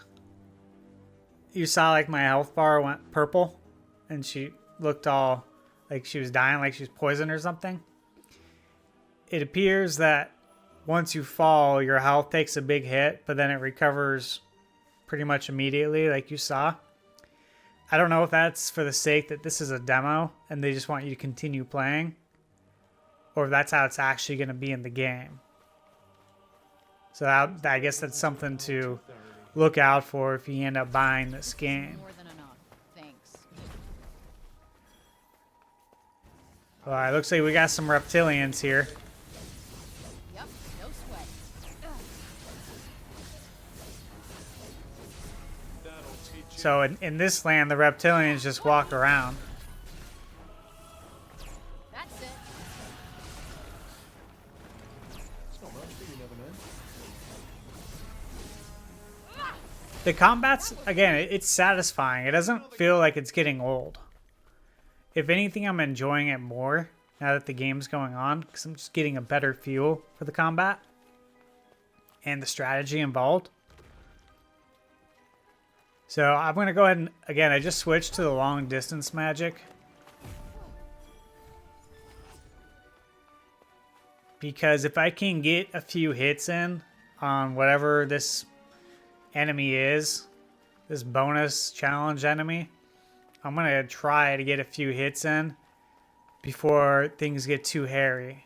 you saw like my health bar went purple, and she looked all like she was dying, like she was poisoned or something. It appears that once you fall, your health takes a big hit, but then it recovers pretty much immediately, like you saw. I don't know if that's for the sake that this is a demo and they just want you to continue playing, or if that's how it's actually going to be in the game. So I guess that's something to look out for if you end up buying this game. More than enough. Thanks. All right, looks like we got some reptilians here. Yep, no sweat. That'll teach you. So in this land, the reptilians just walk around. That's it. It's not much, but you never know. The combat's, again, it's satisfying. It doesn't feel like it's getting old. If anything, I'm enjoying it more. now that the game's going on, because I'm just getting a better feel for the combat and the strategy involved. So I'm going to go ahead and, again, I just switched to the long distance magic. Because if I can get a few hits in on whatever this enemy is, this bonus challenge enemy, I'm going to try to get a few hits in before things get too hairy.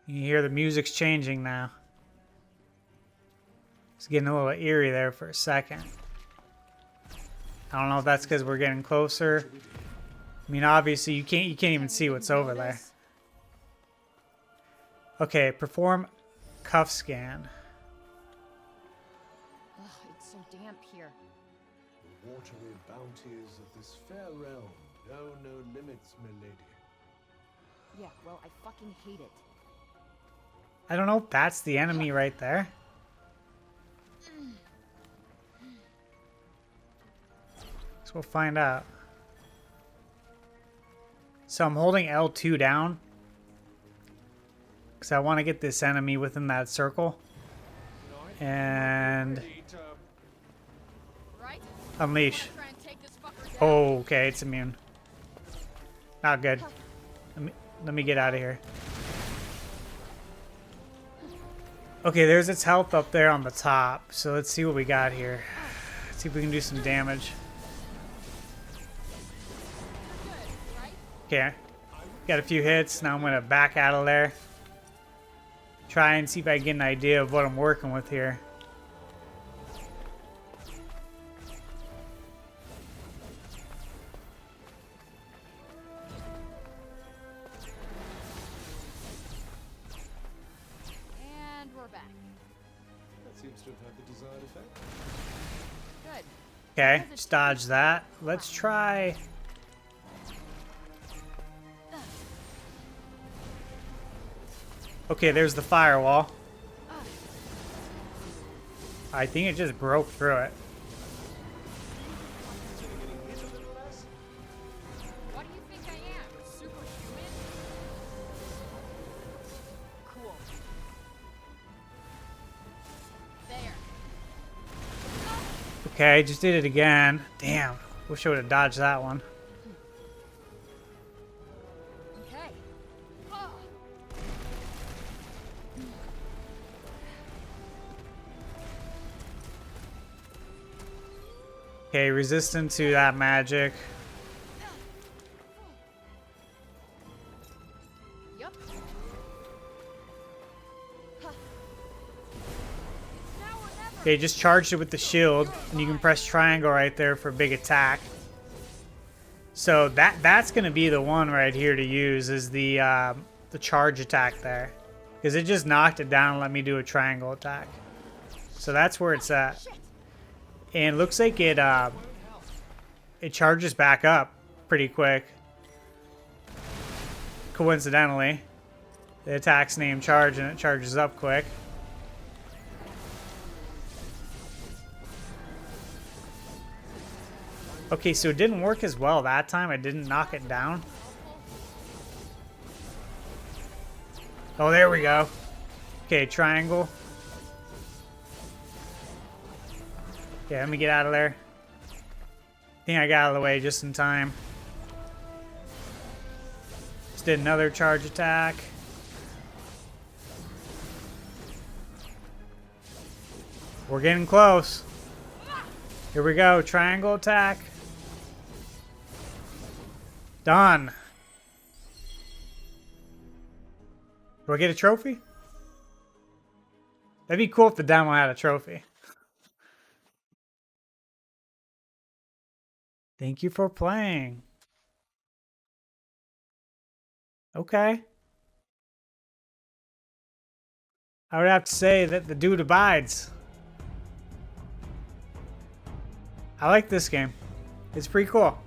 You hear the music's changing now. It's getting a little eerie there for a second. I don't know if that's because we're getting closer. I mean, obviously you can't even see what's over there. Okay, perform cuff scan. Ugh, it's so damp here. The watery bounties of this fair realm know no limits, milady. Yeah, well, I fucking hate it. I don't know if that's the enemy right there. So we'll find out. So I'm holding L2 down because I want to get this enemy within that circle and Right? unleash. Try and take this fucker down. Oh, okay, it's immune. Not good. Let me get out of here. Okay, there's its health up there on the top. So let's see what we got here. Let's see if we can do some damage. Okay, got a few hits. Now I'm going to back out of there. Try and see if I get an idea of what I'm working with here. And we're back. That seems to have had the desired effect. Good. Okay, just dodge that. Let's try... Okay, there's the firewall. I think it just broke through it. What do you think I am? Superhuman? Cool. There. Okay, just did it again. Damn, wish I would have dodged that one. Okay. Oh. Okay, resistant to that magic. Yup. Huh. Now or never. Okay, just charged it with the shield, and you can press triangle right there for a big attack. So that's gonna be the one right here to use, is the charge attack there, because it just knocked it down and let me do a triangle attack. So that's where it's at, and it looks like it charges back up pretty quick. Coincidentally, the attack's named charge, and it charges up quick. Okay, so it didn't work as well that time. I didn't knock it down. Oh, there we go. Okay, triangle. Okay, let me get out of there. I think I got out of the way just in time. Just did another charge attack. We're getting close. Here we go, triangle attack. Done. Do I get a trophy? That'd be cool if the demo had a trophy. Thank you for playing. Okay. I would have to say that the dude abides. I like this game. It's pretty cool.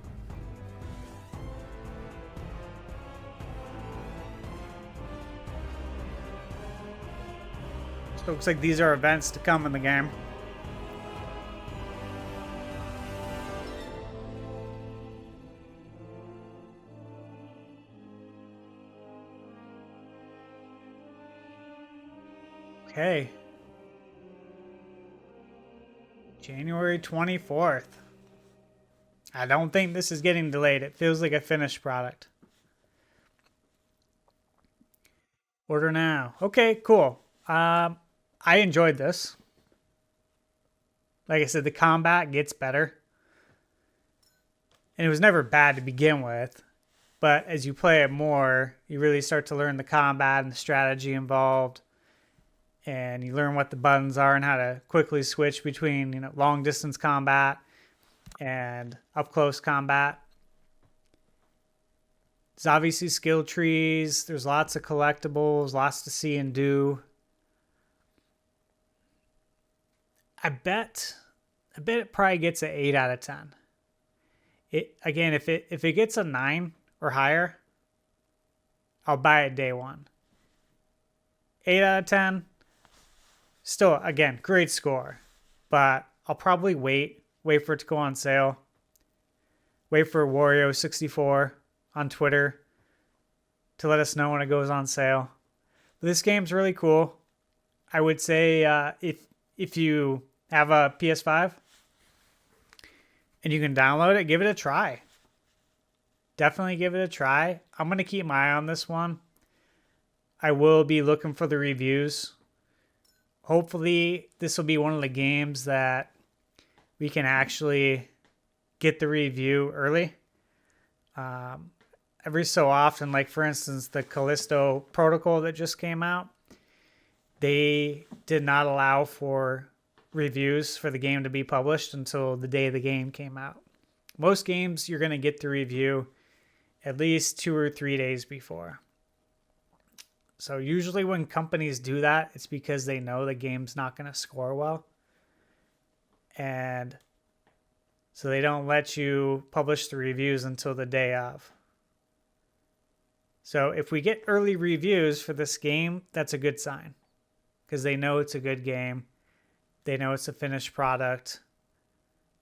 So it looks like these are events to come in the game. Okay. January 24th. I don't think this is getting delayed. It feels like a finished product. Order now. Okay, cool. I enjoyed this. Like I said, the combat gets better. And it was never bad to begin with. But as you play it more, you really start to learn the combat and the strategy involved. And you learn what the buttons are and how to quickly switch between, you know, long distance combat and up close combat. There's obviously skill trees. There's lots of collectibles, lots to see and do. I bet it probably gets an 8 out of 10. Again, if it gets a 9 or higher, I'll buy it day one. 8 out of 10. Still, again, great score. But I'll probably wait for it to go on sale. Wait for Wario64 on Twitter to let us know when it goes on sale. But this game's really cool. I would say if you have a PS5 and you can download it, give it a try. Definitely give it a try. I'm going to keep my eye on this one. I will be looking for the reviews. Hopefully, this will be one of the games that we can actually get the review early. Every so often, like for instance, the Callisto Protocol that just came out, they did not allow for reviews for the game to be published until the day the game came out. Most games, you're going to get the review at least 2 or 3 days before. So usually when companies do that, it's because they know the game's not going to score well. And so they don't let you publish the reviews until the day of. So if we get early reviews for this game, that's a good sign. Because they know it's a good game. They know it's a finished product.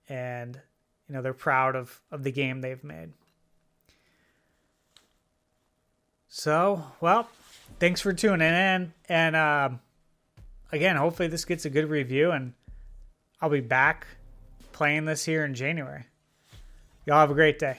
And, you know, they're proud of the game they've made. So, well, thanks for tuning in. And again, hopefully this gets a good review. And I'll be back playing this here in January. Y'all have a great day.